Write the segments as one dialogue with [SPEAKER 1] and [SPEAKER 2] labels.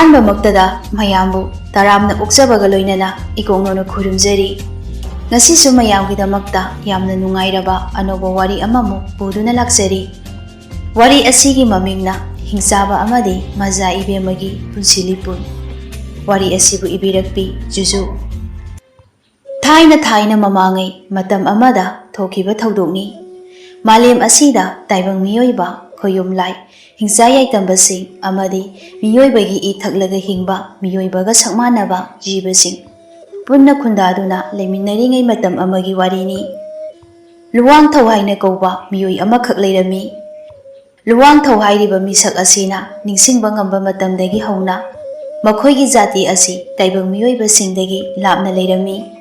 [SPEAKER 1] ꯑꯍꯥꯟꯕꯃꯛꯇꯗ ꯃꯌꯥꯝꯕꯨ ꯇꯔꯥꯝꯅ ꯑꯣꯛꯆꯕꯒ ꯂꯣꯏꯅꯅ ꯏꯀꯣꯛꯅꯧꯅ ꯈꯨꯔꯨꯝꯖꯔꯤ꯫ ꯉꯁꯤꯁꯨ ꯃꯌꯥꯝꯒꯤꯗꯃꯛꯇ ꯌꯥꯝꯅ ꯅꯨꯡꯉꯥꯏꯔꯕ ꯑꯅꯧꯕ ꯋꯥꯔꯤ ꯑꯃꯃꯨꯛ ꯄꯨꯗꯨꯅ ꯂꯥꯛꯆꯔꯤ꯫ ꯋꯥꯔꯤ ꯑꯁꯤꯒꯤ ꯃꯃꯤꯡꯅ ꯍꯤꯡꯆꯥꯕ ꯑꯃꯗꯤ ꯃꯖꯥ ꯏꯕꯦꯝꯃꯒꯤ ꯄꯨꯟꯁꯤ ꯂꯤꯄꯨꯟ꯫ ꯋꯥꯔꯤ ꯑꯁꯤꯕꯨ ꯏꯕꯤꯔꯛꯄꯤ ꯖꯨꯖꯨ꯫ ꯊꯥꯏꯅ ꯃꯃꯥꯡꯉꯩ ꯃꯇꯝ ꯑꯃꯗ ꯊꯣꯛꯈꯤꯕ ꯊꯧꯗꯣꯛꯅꯤ꯫ ꯃꯥꯂꯦꯝ ꯑꯁꯤꯗ ꯇꯥꯏꯕꯪ ꯃꯤꯑꯣꯏꯕ, ꯈꯣꯌꯨꯝ ꯂꯥꯏ, ꯍꯤꯡꯆꯥ ꯌꯥꯏꯇꯝꯕꯁꯤꯡ ꯑꯃꯗꯤ ꯃꯤꯑꯣꯏꯕꯒꯤ ꯏ ꯊꯛꯂꯒ ꯍꯤꯡꯕ ꯃꯤꯑꯣꯏꯕꯒ ꯁꯛꯃꯥꯟꯅꯕ ꯖꯤꯕꯁꯤꯡ ꯄꯨꯟꯅ ꯈꯨꯟꯗꯥꯗꯨꯅ ꯂꯩꯃꯤꯟꯅꯔꯤꯉꯩ ꯃꯇꯝ ꯑꯃꯒꯤ ꯋꯥꯔꯤꯅꯤ꯫ ꯂꯨꯋꯥꯡꯊꯧ ꯍꯥꯏꯅ ꯀꯧꯕ ꯃꯤꯑꯣꯏ ꯑꯃꯈꯛ ꯂꯩꯔꯝꯃꯤ꯫ ꯂꯨꯋꯥꯡꯊꯧ ꯍꯥꯏꯔꯤꯕ ꯃꯤꯁꯛ ꯑꯁꯤꯅ ꯅꯤꯡꯁꯤꯡꯕ ꯉꯝꯕ ꯃꯇꯝꯗꯒꯤ ꯍꯧꯅ ꯃꯈꯣꯏꯒꯤ ꯖꯥꯇꯤ ꯑꯁꯤ ꯇꯥꯏꯕꯪ ꯃꯤꯑꯣꯏꯕꯁꯤꯡꯗꯒꯤ ꯂꯥꯞꯅ ꯂꯩꯔꯝꯃꯤ꯫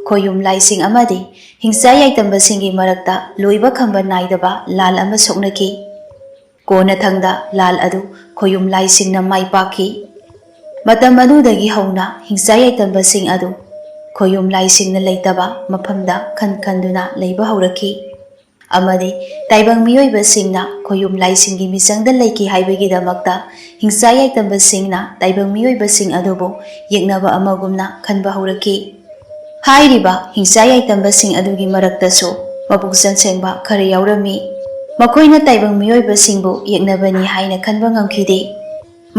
[SPEAKER 1] ꯈꯣꯌꯨꯝ ꯂꯥꯏꯁꯤꯡ ꯑꯃꯗꯤ ꯍꯤꯡꯆꯥ ꯌꯥꯏꯇꯝꯕꯁꯤꯡꯒꯤ ꯃꯔꯛꯇ ꯂꯣꯏꯕ ꯈꯝꯕ ꯅꯥꯏꯗꯕ ꯂꯥꯜ ꯑꯃ ꯁꯣꯛꯅꯈꯤ꯫ ꯀꯣꯟꯅꯊꯪꯗ ꯂꯥꯜ ꯑꯗꯨ ꯈꯣꯌꯨꯝ ꯂꯥꯏꯁꯤꯡꯅ ꯃꯥꯏ ꯄꯥꯛꯈꯤ꯫ ꯃꯇꯝ ꯑꯗꯨꯗꯒꯤ ꯍꯧꯅ ꯍꯤꯡꯆꯥ ꯌꯥꯏꯇꯝꯕꯁꯤꯡ ꯑꯗꯨ ꯈꯣꯌꯨꯝ ꯂꯥꯏꯁꯤꯡꯅ ꯂꯩꯇꯕ ꯃꯐꯝꯗ ꯈꯟꯗꯨꯅ ꯂꯩꯕ ꯍꯧꯔꯛꯈꯤ ꯑꯃꯗꯤ ꯇꯥꯏꯕꯪ ꯃꯤꯑꯣꯏꯕꯁꯤꯡꯅ ꯈꯣꯌꯨꯝ ꯂꯥꯏꯁꯤꯡꯒꯤ ꯃꯤꯆꯪꯗ ꯂꯩꯈꯤ ꯍꯥꯏꯕꯒꯤꯗꯃꯛꯇ ꯍꯤꯡꯆꯥ ꯌꯥꯏꯇꯝꯕꯁꯤꯡꯅ ꯇꯥꯏꯕꯪ ꯃꯤꯑꯣꯏꯕꯁꯤꯡ ꯑꯗꯨꯕꯨ ꯌꯦꯛꯅꯕ ꯑꯃꯒꯨꯝꯅ ꯈꯟꯕ ꯍꯧꯔꯛꯈꯤ꯫ ꯍꯥꯏꯔꯤꯕ ꯍꯤꯡꯆꯥ ꯌꯥꯏꯇꯝꯕꯁꯤꯡ ꯑꯗꯨꯒꯤ ꯃꯔꯛꯇꯁꯨ ꯃꯄꯨꯛꯆꯦꯜ ꯁꯦꯡꯕ ꯈꯔ ꯌꯥꯎꯔꯝꯃꯤ꯫ ꯃꯈꯣꯏꯅ ꯇꯥꯏꯕꯪ ꯃꯤꯑꯣꯏꯕꯁꯤꯡꯕꯨ ꯌꯦꯛꯅꯕꯅꯤ ꯍꯥꯏꯅ ꯈꯟꯕ ꯉꯝꯈꯤꯗꯦ꯫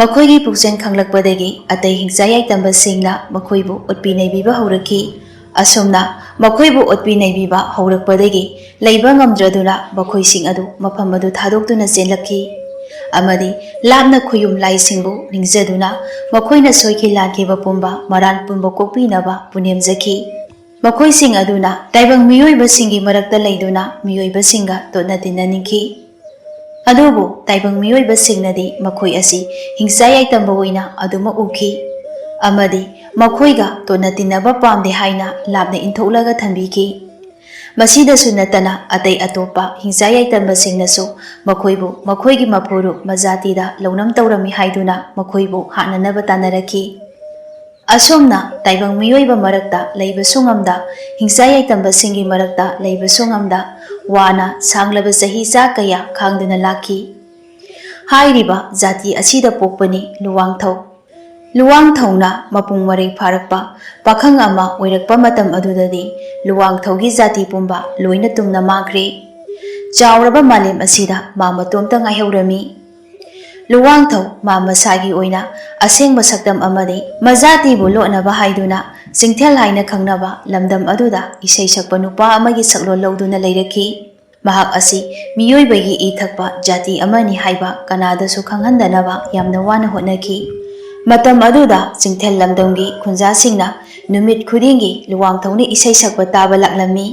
[SPEAKER 1] ꯃꯈꯣꯏꯒꯤ ꯄꯨꯛꯆꯦꯜ ꯈꯪꯂꯛꯄꯗꯒꯤ ꯑꯇꯩ ꯍꯤꯡꯆꯥ ꯌꯥꯏꯇꯝꯕꯁꯤꯡꯅ ꯃꯈꯣꯏꯕꯨ ꯑꯣꯠꯄꯤ ꯅꯩꯕꯤꯕ ꯍꯧꯔꯛꯈꯤ꯫ ꯑꯁꯨꯝꯅ ꯃꯈꯣꯏꯕꯨ ꯑꯣꯠꯄꯤ ꯅꯩꯕꯤꯕ ꯍꯧꯔꯛꯄꯗꯒꯤ ꯂꯩꯕ ꯉꯝꯗ꯭ꯔꯗꯨꯅ ꯃꯈꯣꯏꯁꯤꯡ ꯑꯗꯨ ꯃꯐꯝ ꯑꯗꯨ ꯊꯥꯗꯣꯛꯇꯨꯅ ꯆꯦꯜꯂꯛꯈꯤ ꯑꯃꯗꯤ ꯂꯥꯞꯅ ꯈꯣꯌꯨꯝ ꯂꯥꯏꯁꯤꯡꯕꯨ ꯅꯤꯡꯖꯗꯨꯅ ꯃꯈꯣꯏꯅ ꯁꯣꯏꯈꯤ ꯂꯥꯟꯈꯤꯕ ꯄꯨꯝꯕ ꯃꯔꯥꯟ ꯄꯨꯝꯕ ꯀꯣꯛꯄꯤꯅꯕ ꯄꯨꯅꯦꯝꯖꯈꯤ꯫ ꯃꯈꯣꯏꯁꯤꯡ ꯑꯗꯨꯅ ꯇꯥꯏꯕꯪ ꯃꯤꯑꯣꯏꯕꯁꯤꯡꯒꯤ ꯃꯔꯛꯇ ꯂꯩꯗꯨꯅ ꯃꯤꯑꯣꯏꯕꯁꯤꯡꯒ ꯇꯣꯠꯅ ꯇꯤꯟꯅꯅꯤꯡꯈꯤ꯫ ꯑꯗꯨꯕꯨ ꯇꯥꯏꯕꯪ ꯃꯤꯑꯣꯏꯕꯁꯤꯡꯅꯗꯤ ꯃꯈꯣꯏ ꯑꯁꯤ ꯍꯤꯡꯆꯥ ꯌꯥꯏꯇꯝꯕ ꯑꯣꯏꯅ ꯑꯗꯨꯃꯛ ꯎꯈꯤ ꯑꯃꯗꯤ ꯃꯈꯣꯏꯒ ꯇꯣꯠꯅ ꯇꯤꯟꯅꯕ ꯄꯥꯝꯗꯦ ꯍꯥꯏꯅ ꯂꯥꯞꯅ ꯏꯟꯊꯣꯛꯂꯒ ꯊꯝꯕꯤꯈꯤ꯫ ꯃꯁꯤꯗꯁꯨ ꯅꯠꯇꯅ ꯑꯇꯩ ꯑꯇꯣꯞꯄ ꯍꯤꯡꯆꯥ ꯌꯥꯏꯇꯝꯕꯁꯤꯡꯅꯁꯨ ꯃꯈꯣꯏꯕꯨ ꯃꯈꯣꯏꯒꯤ ꯃꯄꯨꯔꯨꯞ ꯃꯖꯥꯇꯤꯗ ꯂꯧꯅꯝ ꯇꯧꯔꯝꯃꯤ ꯍꯥꯏꯗꯨꯅ ꯃꯈꯣꯏꯕꯨ ꯍꯥꯠꯅꯅꯕ ꯇꯥꯟꯅꯔꯛꯈꯤ꯫ ꯑꯁꯨꯝꯅ ꯇꯥꯏꯕꯪ ꯃꯤꯑꯣꯏꯕ ꯃꯔꯛꯇ ꯂꯩꯕꯁꯨ ꯉꯝꯗ, ꯍꯤꯡꯆꯥ ꯌꯥꯏꯇꯝꯕꯁꯤꯡꯒꯤ ꯃꯔꯛꯇ ꯂꯩꯕꯁꯨ ꯉꯝꯗ ꯋꯥꯅ ꯁꯥꯡꯂꯕ ꯆꯍꯤ ꯆꯥ ꯀꯌꯥ ꯈꯥꯡꯗꯨꯅ ꯂꯥꯛꯈꯤ꯫ ꯍꯥꯏꯔꯤꯕ ꯖꯥꯇꯤ ꯑꯁꯤꯗ ꯄꯣꯛꯄꯅꯤ ꯂꯨꯋꯥꯡꯊꯧ꯫ ꯂꯨꯋꯥꯡꯊꯧꯅ ꯃꯄꯨꯡ ꯃꯔꯩ ꯐꯥꯔꯛꯄ ꯄꯥꯈꯪ ꯑꯃ ꯑꯣꯏꯔꯛꯄ ꯃꯇꯝ ꯑꯗꯨꯗꯗꯤ ꯂꯨꯋꯥꯡꯊꯧꯒꯤ ꯖꯥꯇꯤ ꯄꯨꯝꯕ ꯂꯣꯏꯅ ꯇꯨꯝꯅ ꯃꯥꯡꯈ꯭ꯔꯦ꯫ ꯆꯥꯎꯔꯕ ꯃꯥꯂꯦꯝ ꯑꯁꯤꯗ ꯃꯥ ꯃꯇꯣꯝꯇ ꯉꯥꯏꯍꯧꯔꯝꯃꯤ꯫ ꯂꯨꯋꯥꯡꯊꯧ ꯃꯥ ꯃꯁꯥꯒꯤ ꯑꯣꯏꯅ ꯑꯁꯦꯡꯕ ꯁꯛꯇꯝ ꯑꯃꯗꯤ ꯃꯖꯥꯇꯤꯕꯨ ꯂꯣꯠꯅꯕ ꯍꯥꯏꯗꯨꯅ ꯆꯤꯡꯊꯦꯜ ꯍꯥꯏꯅ ꯈꯪꯅꯕ ꯂꯝꯗꯝ ꯑꯗꯨꯗ ꯏꯁꯩ ꯁꯛꯄ ꯅꯨꯄꯥ ꯑꯃꯒꯤ ꯁꯛꯂꯣꯟ ꯂꯧꯗꯨꯅ ꯂꯩꯔꯛꯈꯤ꯫ ꯃꯍꯥꯛ ꯑꯁꯤ ꯃꯤꯑꯣꯏꯕꯒꯤ ꯏ ꯊꯛꯄ ꯖꯥꯇꯤ ꯑꯃꯅꯤ ꯍꯥꯏꯕ ꯀꯅꯥꯗꯁꯨ ꯈꯪꯍꯟꯗꯅꯕ ꯌꯥꯝꯅ ꯋꯥꯅ ꯍꯣꯠꯅꯈꯤ꯫ ꯃꯇꯝ ꯑꯗꯨꯗ ꯆꯤꯡꯊꯦꯜ ꯂꯝꯗꯝꯒꯤ ꯈꯨꯟꯖꯥꯁꯤꯡꯅ ꯅꯨꯃꯤꯠ ꯈꯨꯗꯤꯡꯒꯤ ꯂꯨꯋꯥꯡꯊꯧꯅ ꯏꯁꯩ ꯁꯛꯄ ꯇꯥꯕ ꯂꯥꯛꯂꯝꯃꯤ꯫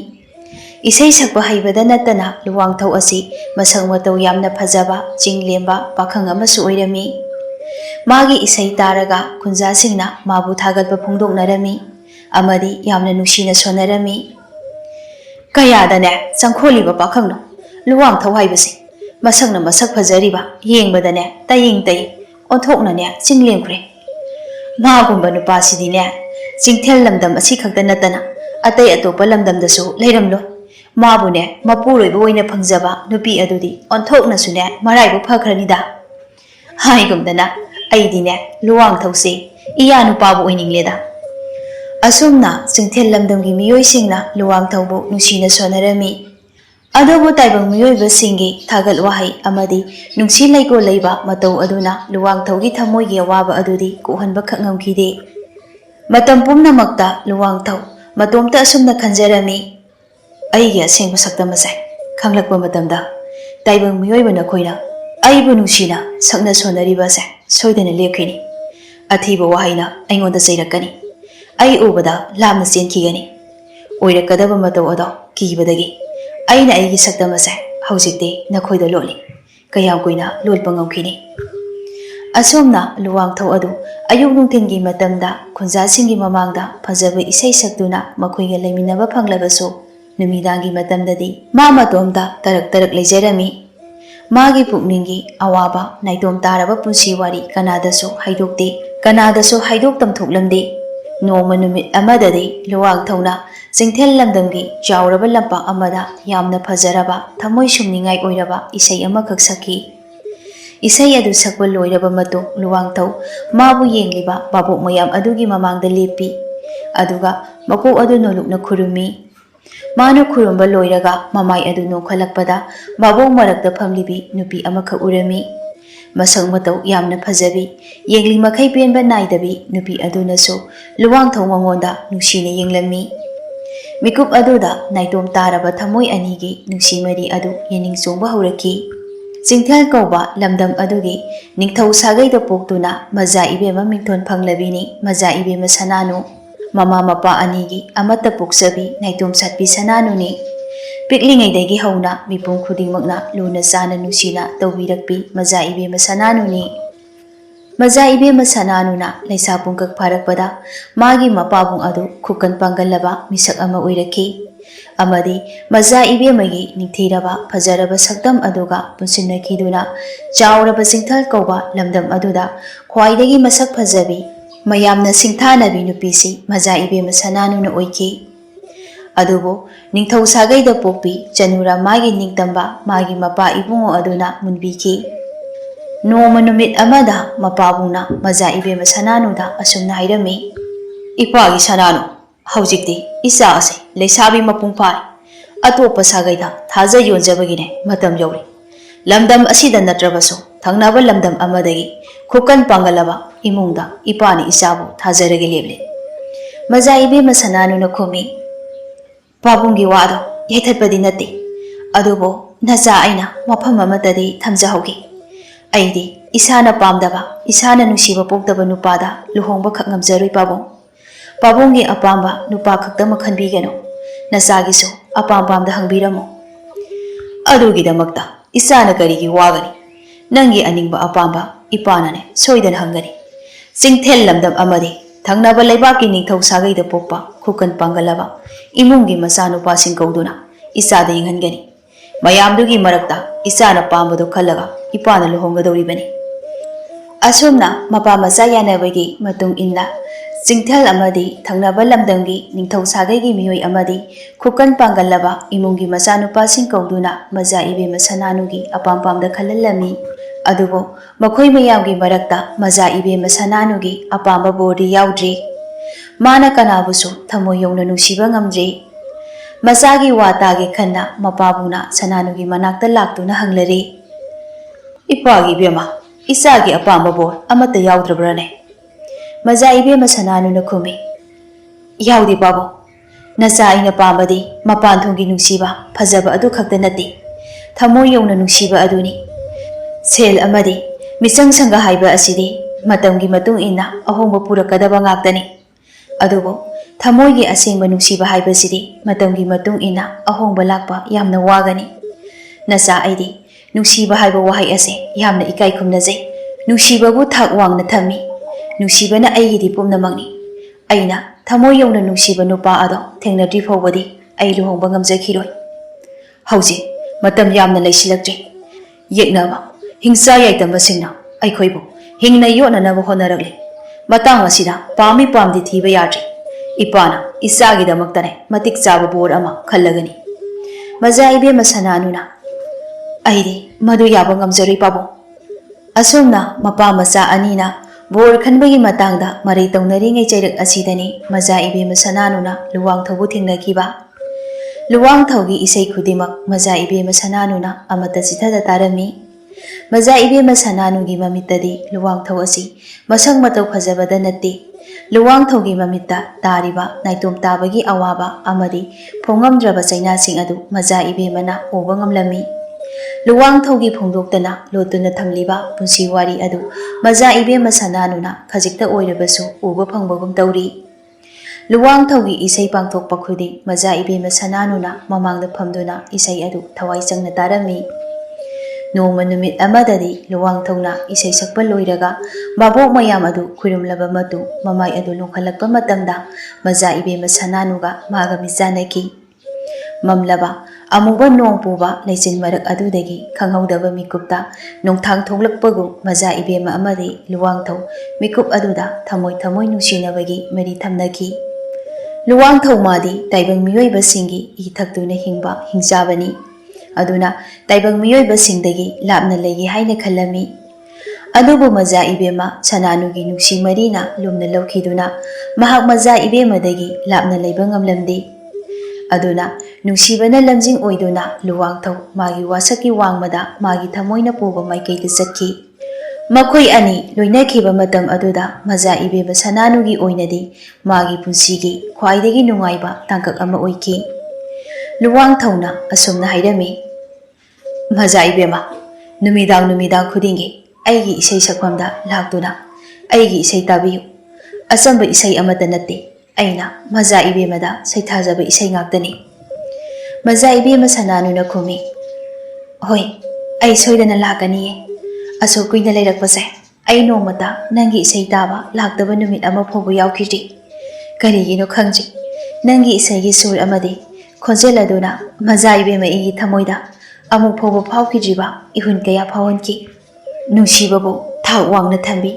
[SPEAKER 1] ꯏꯁꯩ ꯁꯛꯄ ꯍꯩꯕꯗ ꯅꯠꯇꯅ ꯂꯨꯋꯥꯡꯊꯧ ꯑꯁꯤ ꯃꯁꯛ ꯃꯇꯧ ꯌꯥꯝꯅ ꯐꯖꯕ ꯆꯤꯡ ꯂꯦꯝꯕ ꯄꯥꯈꯪ ꯑꯃꯁꯨ ꯑꯣꯏꯔꯝꯃꯤ꯫ ꯃꯥꯒꯤ ꯏꯁꯩ ꯇꯥꯔꯒ ꯈꯨꯟꯖꯥꯁꯤꯡꯅ ꯃꯥꯕꯨ ꯊꯥꯒꯠꯄ ꯐꯣꯡꯗꯣꯛꯅꯔꯝꯃꯤ ꯑꯃꯗꯤ ꯌꯥꯝꯅ ꯅꯨꯡꯁꯤꯅ ꯁꯣꯟꯅꯔꯝꯃꯤ꯫ ꯀꯌꯥꯗꯅꯦ ꯆꯪꯈꯣꯜꯂꯤꯕ ꯄꯥꯈꯪꯅꯣ ꯂꯨꯋꯥꯡꯊꯧ ꯍꯥꯏꯕꯁꯦ, ꯃꯁꯛꯅ ꯃꯁꯛ ꯐꯖꯔꯤꯕ, ꯌꯦꯡꯕꯗꯅꯦ ꯇꯌꯤꯡ ꯑꯣꯟꯊꯣꯛꯅꯅꯦ ꯆꯤꯡꯂꯦꯝꯈ꯭ꯔꯦ꯫ ꯃꯥꯒꯨꯝꯕ ꯅꯨꯄꯥꯁꯤꯗꯤꯅꯦ ꯆꯤꯡꯊꯦꯜ ꯂꯝꯗꯝ ꯑꯁꯤ ꯈꯛꯇ ꯅꯠꯇꯅ ꯑꯇꯩ ꯑꯇꯣꯞꯄ ꯂꯝꯗꯝꯗꯁꯨ ꯂꯩꯔꯝꯂꯣꯏ꯫ ꯃꯥꯕꯨꯅꯦ ꯃꯄꯨꯔꯣꯏꯕ ꯑꯣꯏꯅ ꯐꯪꯖꯕ ꯅꯨꯄꯤ ꯑꯗꯨꯗꯤ ꯑꯣꯟꯊꯣꯛꯅꯁꯨꯅꯦ ꯃꯔꯥꯏꯕꯛ ꯐꯈ꯭ꯔꯅꯤꯗ꯫ ꯍꯥꯏꯒꯨꯝꯗꯅ ꯑꯩꯗꯤꯅꯦ ꯂꯨꯋꯥꯡꯊꯧꯁꯦ ꯏꯌꯥ ꯅꯨꯄꯥꯕꯨ ꯑꯣꯏꯅꯤꯡꯂꯦꯗ꯫ ꯑꯁꯨꯝꯅ ꯆꯤꯡꯊꯦꯜ ꯂꯝꯗꯝꯒꯤ ꯃꯤꯑꯣꯏꯁꯤꯡꯅ ꯂꯨꯋꯥꯡꯊꯧꯕꯨ ꯅꯨꯡꯁꯤꯅ ꯁꯣꯟꯅꯔꯝꯃꯤ꯫ ꯑꯗꯨꯕꯨ ꯇꯥꯏꯕꯪ ꯃꯤꯑꯣꯏꯕꯁꯤꯡꯒꯤ ꯊꯥꯒꯠ ꯋꯥꯍꯩ ꯑꯃꯗꯤ ꯅꯨꯡꯁꯤ ꯂꯩꯀꯣꯜ ꯂꯩꯕ ꯃꯇꯧ ꯑꯗꯨꯅ ꯂꯨꯋꯥꯡꯊꯧꯒꯤ ꯊꯃꯣꯏꯒꯤ ꯑꯋꯥꯕ ꯑꯗꯨꯗꯤ ꯀꯣꯛꯍꯟꯕ ꯈꯛ ꯉꯝꯈꯤꯗꯦ꯫ ꯃꯇꯝ ꯄꯨꯝꯅꯃꯛꯇ ꯂꯨꯋꯥꯡꯊꯧ ꯃꯇꯣꯝꯇ ꯑꯁꯨꯝꯅ ꯈꯟꯖꯔꯝꯃꯤ, ꯑꯩꯒꯤ ꯑꯁꯦꯡꯕ ꯁꯛꯇꯝ ꯑꯁꯦ ꯈꯪꯂꯛꯄ ꯃꯇꯝꯗ ꯇꯥꯏꯕꯪ ꯃꯤꯑꯣꯏꯕ ꯅꯈꯣꯏꯅ ꯑꯩꯕꯨ ꯅꯨꯡꯁꯤꯅ ꯁꯛꯅ ꯁꯣꯟꯅꯔꯤꯕꯁꯦ ꯁꯣꯏꯗꯅ ꯂꯦꯞꯈꯤꯅꯤ꯫ ꯑꯊꯤꯕ ꯋꯥꯍꯩꯅ ꯑꯩꯉꯣꯟꯗ ꯆꯩꯔꯛꯀꯅꯤ꯫ ꯑꯩ ꯎꯕꯗ ꯂꯥꯞꯅ ꯆꯦꯟꯈꯤꯒꯅꯤ꯫ ꯑꯣꯏꯔꯛꯀꯗꯕ ꯃꯇꯧ ꯑꯗꯣ ꯀꯤꯕꯗꯒꯤ ꯑꯩꯅ ꯑꯩꯒꯤ ꯁꯛꯇꯝ ꯑꯁꯦ ꯍꯧꯖꯤꯛꯇꯤ ꯅꯈꯣꯏꯗ ꯂꯣꯠꯂꯤ꯫ ꯀꯌꯥꯝ ꯀꯨꯏꯅ ꯂꯣꯠꯄ ꯉꯝꯈꯤꯅꯤ? ꯑꯁꯨꯝꯅ ꯂꯨꯋꯥꯡꯊꯧ ꯑꯗꯨ ꯑꯌꯨꯛ ꯅꯨꯡꯊꯤꯟꯒꯤ ꯃꯇꯝꯗ ꯈꯨꯟꯖꯥꯁꯤꯡꯒꯤ ꯃꯃꯥꯡꯗ ꯐꯖꯕ ꯏꯁꯩ ꯁꯛꯇꯨꯅ ꯃꯈꯣꯏꯒ ꯂꯩꯃꯤꯟꯅꯕ ꯐꯪꯂꯕꯁꯨ ꯅꯨꯃꯤꯗꯥꯡꯒꯤ ꯃꯇꯝꯗꯗꯤ ꯃꯥ ꯃꯇꯣꯝꯇ ꯇꯔꯛ ꯂꯩꯖꯔꯝꯃꯤ꯫ ꯃꯥꯒꯤ ꯄꯨꯛꯅꯤꯡꯒꯤ ꯑꯋꯥꯕ ꯅꯥꯏꯇꯣꯝ ꯇꯥꯔꯕ ꯄꯨꯟꯁꯤ ꯋꯥꯔꯤ ꯀꯅꯥꯗꯁꯨ ꯍꯥꯏꯗꯣꯛꯇꯦ, ꯀꯅꯥꯗꯁꯨ ꯍꯥꯏꯗꯣꯛ ꯇꯝꯊꯣꯛꯂꯝꯗꯦ꯫ ꯅꯣꯡꯃ ꯅꯨꯃꯤꯠ ꯑꯃꯗꯗꯤ ꯂꯨꯋꯥꯡꯊꯧꯅ ꯆꯤꯡꯊꯦꯜ ꯂꯝꯗꯝꯒꯤ ꯆꯥꯎꯔꯕ ꯂꯝꯄꯥꯛ ꯑꯃꯗ ꯌꯥꯝꯅ ꯐꯖꯔꯕ ꯊꯃꯣꯏ ꯁꯨꯝꯅꯤꯡꯉꯥꯏ ꯑꯣꯏꯔꯕ ꯏꯁꯩ ꯑꯃꯈꯛ ꯁꯛꯈꯤ꯫ Isai adu sakwa loiraba matung Luwangthau mabu yengliba babok mayam adugi mamangda lepi. Aduga makok adu nolukna khurumi. Manu khurumba loiraga mamai adu nongkhalakpada babok marakta phamlibi nupi amakha urami. Masang matau yamna phajabi yengli makhai penba naidabi nupi adunaso Luwangthau mangonda nungsina yenglami. Mikup aduda naitom taraba thamoi anigi nungsimari adu yening chongba hauraki. Singthal kauba lamdam adugi ningthau sagaida poktuna maja ibema mingthon phanglabini maja ibema sananu. Mama mapa anigi amata poksabi naitom satpi sananu ni. Piklingaidagi hauna mipum khudingmakna luna sana nungsina tawbirakpi maja ibema sananu ni. Maja ibema sananu na laisa pungkak pharakpada magi mapabung adu khukan pangalaba misak ama oiraki. Amadi maja ibemagi ningthiraba phajaraba sakdam aduga punsinakiduna chauraba singthal kauba lamdam aduda khwaidagi masak phajabi mayamna singthanabi nupisi maja ibema sananu na oiki. Adubo ningthau sagaida pokpi chanura magi ningtamba magi mapa ibungo aduna munbiki. Noma numit amada mapabungna maja ibema sananuda asumna hairami. Ipagi sananu haujikti isa ase leisabi mapung phari atopa sagaida thaja yonjabagine matam yori. Lamdam asida natrabaso thangnaba lamdam amadagi khukan pangalaba imungda ipani isabu thajarage leble. Maja ibema sananuna khumi. Pabungi wado yaithatpadi nate. Adubo naja aina mafam amatadi thamjahaugi. Aidi isana pamdaba isana nungsiba pokdaba nupada luhongba khak ngamjaroi pabung. Pabungi apamba nupa khaktama khanbigano. Nasagiso apam-pamda hangbiramo. Adugidamakta isana karigi wagani. Nangi aningba apamba ipanane soidan hangani. Singthel lamdam amadi thangnaba laibaki ningthau sagaida pokpa khukan pangalaba imungi masanupa singkauduna isada yinghangani. Mayamdugi marakta isana pambado khalaga ipana luhongadoribani. Asumna mapa macha yanabagi matung inna singthal amadi thangnaba lamdamgi ningthau sagaigi miyoi amadi khukan pangalaba imungi masanupa singkauduna maja ibema sananugi apampamda khalalami. Adubo makhoi mayamgi marakta maja ibema sananugi apamba bodi yaudri. Mana kanabusu thamoi yongna nungsiba ngamdri. Masagi watagi khanna mapabuna sananugi manakta laktuna hanglari. Ipagi bema isagi apamba bor amata yaudrabrane. Maja ibema sananuna khumi. Yaudi babo nacha ina pambadi mapanthongi nungsiba phajaba adu khakta nati thamoi yongna nungsiba aduni. Sel amadi misang sangga haiba asidi matamgi matung ina ahongba purakadaba ngaktani. Adubo thamoigi asengba nungsiba haibasidi matamgi matung ina ahongba lakpa yamna wagani. Nasa aidi nungsiba haiba wahai ase yamna ikai khumnajai. Nungsibabu thak wangna thami. Nungsibana aigidi pumnamakni. Aina thamoi yongna nungsiba nupa ado thengnadri phawbadi ai luhongba ngamjakhiroi. Hauji matam yamna laisilakjai. Yeknaba hingsa yaitamba singna aikhoibu hingna yonanaba honaragli. Matang asida pami pamdi thiba yadri. Ipana isagidamaktane matik chaba bor ama khallagani. Maja ibema sananuna aidi madu yaba ngamjaroi pabo. Asumna mapa macha anina bor khanbagi matangda marai taunari chairak asidani maja ibema sananuna Luwangthaubu thengnakiba. Luwangthaugi isai khudimak maja ibema sananuna amata chithada tarami. Maja ibema sananugi mamittadi Luwangthau asi masang matau phajabada natti. Luwangthaugi mamitta tariba naitom tabagi awaba amadi phongamdraba chainasing adu maja ibemana oba ngamlami. Luwangthaugi phongdoktana lotuna thamliba punsi wari adu maja ibema sananuna khajikta oirabasu uba phangbagum tauri. Luwangthaugi isai pangthokpa khudi maja ibema sananuna mamangda phamduna isai adu thawai changna tarami. Noma numit amadadi Luwangthauna isai sakpa loiraga babok mayam adu khurumlaba matu mamai adu longkhalakpa matamda maja ibema sananuga maga mijanaki. Mamlaba amuba nongpuba leichin marak adudagi khanghaudaba mikupta nongthang thonglakpagu maja ibema amadi Luwangthau mikup aduda thamoi thamoi nungsinabagi mari thamnaki. Luwangthau madi taibang miyoibasingi ithakduna hingba hingjabani. Aduna taibang miyoibasingi lapna legi haina khallami. ꯑꯗꯨꯕꯨ ꯃꯖꯥ ꯏꯕꯦꯝꯃ ꯁꯅꯥꯅꯨꯒꯤ ꯅꯨꯡꯁꯤ ꯃꯔꯤꯅ ꯂꯨꯝꯅ ꯂꯧꯈꯤꯗꯨꯅ ꯃꯍꯥꯛ ꯃꯖꯥ ꯏꯕꯦꯝꯃꯗꯒꯤ ꯂꯥꯞꯅ ꯂꯩꯕ ꯉꯝꯂꯝꯗꯦ꯫ ꯑꯗꯨꯅ ꯅꯨꯡꯁꯤꯕꯅ ꯂꯝꯖꯤꯡ ꯑꯣꯏꯗꯨꯅ ꯂꯨꯋꯥꯡꯊꯧ ꯃꯥꯒꯤ ꯋꯥꯁꯛꯀꯤ ꯋꯥꯡꯃꯗ ꯃꯥꯒꯤ ꯊꯃꯣꯏꯅ ꯄꯨꯕ ꯃꯥꯏꯀꯩꯗ ꯆꯠꯈꯤ꯫ ꯃꯈꯣꯏ ꯑꯅꯤ ꯂꯣꯏꯅꯈꯤꯕ ꯃꯇꯝ ꯑꯗꯨꯗ ꯃꯖꯥ ꯏꯕꯦꯝꯃ ꯁꯅꯥꯅꯨꯒꯤ ꯑꯣꯏꯅꯗꯤ ꯃꯥꯒꯤ ꯄꯨꯟꯁꯤꯒꯤ ꯈ꯭ꯋꯥꯏꯗꯒꯤ ꯅꯨꯡꯉꯥꯏꯕ ꯇꯥꯡꯀꯛ ꯑꯃ ꯑꯣꯏꯈꯤ꯫ ꯂꯨꯋꯥꯡꯊꯧꯅ ꯑꯁꯨꯝꯅ ꯍꯥꯏꯔꯝꯃꯤ, ꯃꯖꯥ ꯏꯕꯦꯝꯃ, ꯅꯨꯃꯤꯗꯥꯡ ꯈꯨꯗꯤꯡꯒꯤ ꯑꯩꯒꯤ ꯏꯁꯩ ꯁꯛꯐꯝꯗ ꯂꯥꯛꯇꯨꯅ ꯑꯩꯒꯤ ꯏꯁꯩ ꯇꯥꯕꯤꯌꯨ꯫ ꯑꯆꯝꯕ ꯏꯁꯩ ꯑꯃꯠꯇ ꯅꯠꯇꯦ, ꯑꯩꯅ ꯃꯖꯥ ꯏꯕꯦꯝꯃꯗ ꯁꯩꯊꯥꯖꯕ ꯏꯁꯩ ꯉꯥꯛꯇꯅꯤ꯫ ꯃꯖꯥ ꯏꯕꯦꯝꯃ ꯁꯅꯥꯅꯨꯅ ꯈꯨꯝꯃꯤ, ꯍꯣꯏ, ꯑꯩ ꯁꯣꯏꯗꯅ ꯂꯥꯛꯀꯅꯤꯌꯦ꯫ ꯑꯁꯨꯛ ꯀꯨꯏꯅ ꯂꯩꯔꯛꯄꯁꯦ ꯑꯩ ꯅꯣꯡꯃꯇ ꯅꯪꯒꯤ ꯏꯁꯩ ꯇꯥꯕ ꯂꯥꯛꯇꯕ ꯅꯨꯃꯤꯠ ꯑꯃ ꯐꯥꯎꯕ ꯌꯥꯎꯈꯤꯗ꯭ꯔꯤ꯫ ꯀꯔꯤꯒꯤꯅꯣ ꯈꯪꯗ꯭ꯔꯤ, ꯅꯪꯒꯤ ꯏꯁꯩꯒꯤ ꯁꯨꯔ ꯑꯃꯗꯤ ꯈꯣꯟꯖꯦꯜ ꯑꯗꯨꯅ ꯃꯖꯥ ꯏꯕꯦꯝꯃ ꯑꯩꯒꯤ ꯊꯃꯣꯏꯗ ꯑꯃꯨꯛ ꯐꯥꯎꯕ ꯐꯥꯎꯈꯤꯗ꯭ꯔꯤꯕ ꯏꯍꯨꯟ ꯀꯌꯥ ꯐꯥꯎꯍꯟꯈꯤ꯫ ꯅꯨꯡꯁꯤꯕꯕꯨ ꯊꯥꯛ ꯋꯥꯡꯅ ꯊꯝꯕꯤ,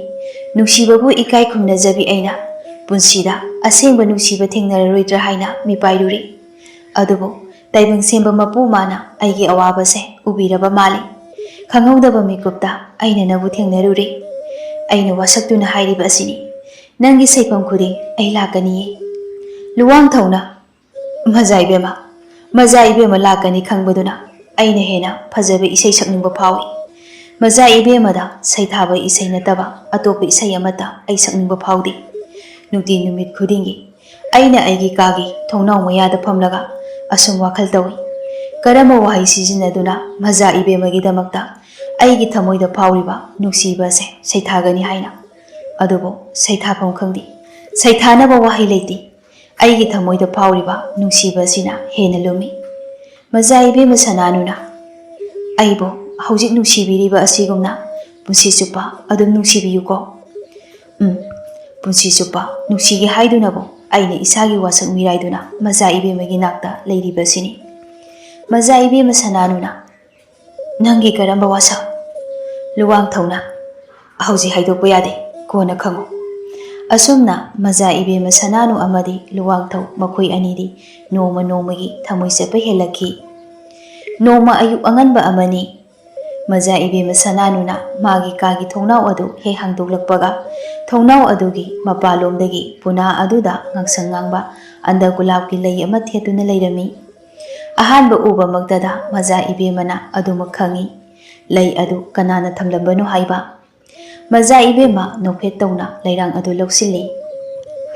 [SPEAKER 1] ꯅꯨꯡꯁꯤꯕꯕꯨ ꯏꯀꯥꯏ ꯈꯨꯝꯅꯖꯕꯤ ꯑꯩꯅ ꯄꯨꯟꯁꯤꯗ ꯑꯁꯦꯡꯕ ꯅꯨꯡꯁꯤꯕ ꯊꯦꯡꯅꯔꯔꯣꯏꯗ꯭ꯔꯥ ꯍꯥꯏꯅ ꯃꯤꯄꯥꯏꯔꯨꯔꯤ꯫ ꯑꯗꯨꯕꯨ ꯇꯥꯏꯕꯪ ꯁꯦꯝꯕ ꯃꯄꯨ ꯃꯥꯅ ꯑꯩꯒꯤ ꯑꯋꯥꯕꯁꯦ ꯎꯕꯤꯔꯕ ꯃꯥꯜꯂꯤ꯫ ꯈꯪꯍꯧꯗꯕ ꯃꯤꯀꯨꯞꯇ ꯑꯩꯅ ꯅꯪꯕꯨ ꯊꯦꯡꯅꯔꯨꯔꯦ꯫ ꯑꯩꯅ ꯋꯥꯁꯛꯇꯨꯅ ꯍꯥꯏꯔꯤꯕ ꯑꯁꯤꯅꯤ, ꯅꯪꯒꯤ ꯁꯩꯐꯝ ꯈꯨꯗꯤꯡ ꯑꯩ ꯂꯥꯛꯀꯅꯤꯌꯦ꯫ ꯂꯨꯋꯥꯡꯊꯧꯅ ꯃꯖꯥ ꯏꯕꯦꯝꯃ ꯂꯥꯛꯀꯅꯤ ꯈꯪꯕꯗꯨꯅ ꯑꯩꯅ ꯍꯦꯟꯅ ꯐꯖꯕ ꯏꯁꯩ ꯁꯛꯅꯤꯡꯕ ꯐꯥꯎꯏ꯫ ꯃꯖꯥ ꯏꯕꯦꯝꯃꯗ ꯁꯩꯊꯥꯕ ꯏꯁꯩ ꯅꯠꯇꯕ ꯑꯇꯣꯞꯄ ꯏꯁꯩ ꯑꯃꯠꯇ ꯑꯩ ꯁꯛꯅꯤꯡꯕ ꯐꯥꯎꯗꯦ꯫ ꯅꯨꯡꯇꯤ ꯅꯨꯃꯤꯠ ꯈꯨꯗꯤꯡꯒꯤ ꯑꯩꯅ ꯑꯩꯒꯤ ꯀꯥꯒꯤ ꯊꯣꯡꯅꯥꯎ ꯃꯌꯥꯗ ꯐꯝꯂꯒ ꯑꯁꯨꯝ ꯋꯥꯈꯜ ꯇꯧꯏ, ꯀꯔꯝꯕ ꯋꯥꯍꯩ ꯁꯤꯖꯤꯟꯅꯗꯨꯅ ꯃꯖꯥ ꯏꯕꯦꯝꯃꯒꯤꯗꯃꯛꯇ ꯑꯩꯒꯤ ꯊꯃꯣꯏꯗ ꯐꯥꯎꯔꯤꯕ ꯅꯨꯡꯁꯤꯕ ꯑꯁꯦ ꯁꯩꯊꯥꯒꯅꯤ ꯍꯥꯏꯅ꯫ ꯑꯗꯨꯕꯨ ꯁꯩꯊꯥꯐꯝ ꯈꯪꯗꯦ, ꯁꯩꯊꯥꯅꯕ ꯋꯥꯍꯩ ꯂꯩꯇꯦ꯫ ꯑꯩꯒꯤ ꯊꯃꯣꯏꯗ ꯐꯥꯎꯔꯤꯕ ꯅꯨꯡꯁꯤꯕ ꯑꯁꯤꯅ ꯍꯦꯟꯅ ꯂꯨꯝꯃꯤ꯫ ꯃꯖꯥ ꯏꯕꯦꯝꯃ ꯁꯅꯥꯅꯨꯅ ꯑꯩꯕꯨ ꯍꯧꯖꯤꯛ ꯅꯨꯡꯁꯤꯕꯤꯔꯤꯕ ꯑꯁꯤꯒꯨꯝꯅ ꯄꯨꯟꯁꯤ ꯆꯨꯞꯄ ꯑꯗꯨꯝ ꯅꯨꯡꯁꯤꯕꯤꯌꯨꯀꯣ꯫ ꯄꯨꯟꯁꯤ ꯆꯨꯞꯄ ꯅꯨꯡꯁꯤꯒꯦ ꯍꯥꯏꯗꯨꯅꯕꯨ ꯑꯩꯅ ꯏꯁꯥꯒꯤ ꯋꯥꯁꯛ ꯃꯤꯔꯥꯏꯗꯨꯅ ꯃꯖꯥ ꯏꯕꯦꯝꯃꯒꯤ ꯅꯥꯛꯇ ꯂꯩꯔꯤꯕꯁꯤꯅꯤ꯫ ꯃꯖꯥ ꯏꯕꯦꯝꯃ ꯁꯅꯥꯅꯨꯅ ꯅꯪꯒꯤ ꯀꯔꯝꯕ ꯋꯥꯁꯛ? ꯂꯨꯋꯥꯡꯊꯧꯅ ꯍꯧꯖꯤꯛ ꯍꯥꯏꯗꯣꯛꯄ ꯌꯥꯗꯦ, ꯀꯣꯟꯅ ꯈꯪꯉꯨ꯫ ꯑꯁꯨꯝꯅ ꯃꯖꯥ ꯏꯕꯦꯝꯃ ꯁꯅꯥꯅꯨ ꯑꯃꯗꯤ ꯂꯨꯋꯥꯡꯊꯧ ꯃꯈꯣꯏ ꯑꯅꯤꯗꯤ ꯅꯣꯡꯃ ꯅꯣꯡꯃꯒꯤ ꯊꯃꯣꯏ ꯆꯠꯄ ꯍꯦꯜꯂꯛꯈꯤ꯫ ꯅꯣꯡꯃ ꯑꯌꯨꯛ ꯑꯉꯟꯕ ꯑꯃꯅꯤ꯫ ꯃꯖꯥ ꯏꯕꯦꯝꯃ ꯁꯅꯥꯅꯨꯅ ꯃꯥꯒꯤ ꯀꯥꯒꯤ ꯊꯣꯡꯅꯥꯎ ꯑꯗꯨ ꯍꯦꯛ ꯍꯥꯡꯗꯣꯛꯂꯛꯄꯒ ꯊꯣꯡꯅꯥꯎ ꯑꯗꯨꯒꯤ ꯃꯄꯥꯟꯂꯣꯝꯗꯒꯤ ꯄꯨꯅꯥ ꯑꯗꯨꯗ ꯉꯥꯡꯁꯪ ꯉꯥꯡꯕ ꯑꯟꯗꯒꯨꯂꯥꯞꯀꯤ ꯂꯩ ꯑꯃ ꯊꯦꯠꯇꯨꯅ ꯂꯩꯔꯝꯃꯤ꯫ ꯑꯍꯥꯟꯕ ꯎꯕꯃꯛꯇꯗ ꯃꯖꯥ ꯏꯕꯦꯝꯃꯅ ꯑꯗꯨꯃꯛ ꯈꯪꯏ, ꯂꯩ ꯑꯗꯨ ꯀꯅꯥꯅ ꯊꯝꯂꯝꯕꯅꯣ ꯍꯥꯏꯕ꯫ ꯃꯖꯥ ꯏꯕꯦꯝꯃ ꯅꯣꯛꯐꯦꯠ ꯇꯧꯅ ꯂꯩꯔꯥꯡ ꯑꯗꯨ ꯂꯧꯁꯤꯜꯂꯤ꯫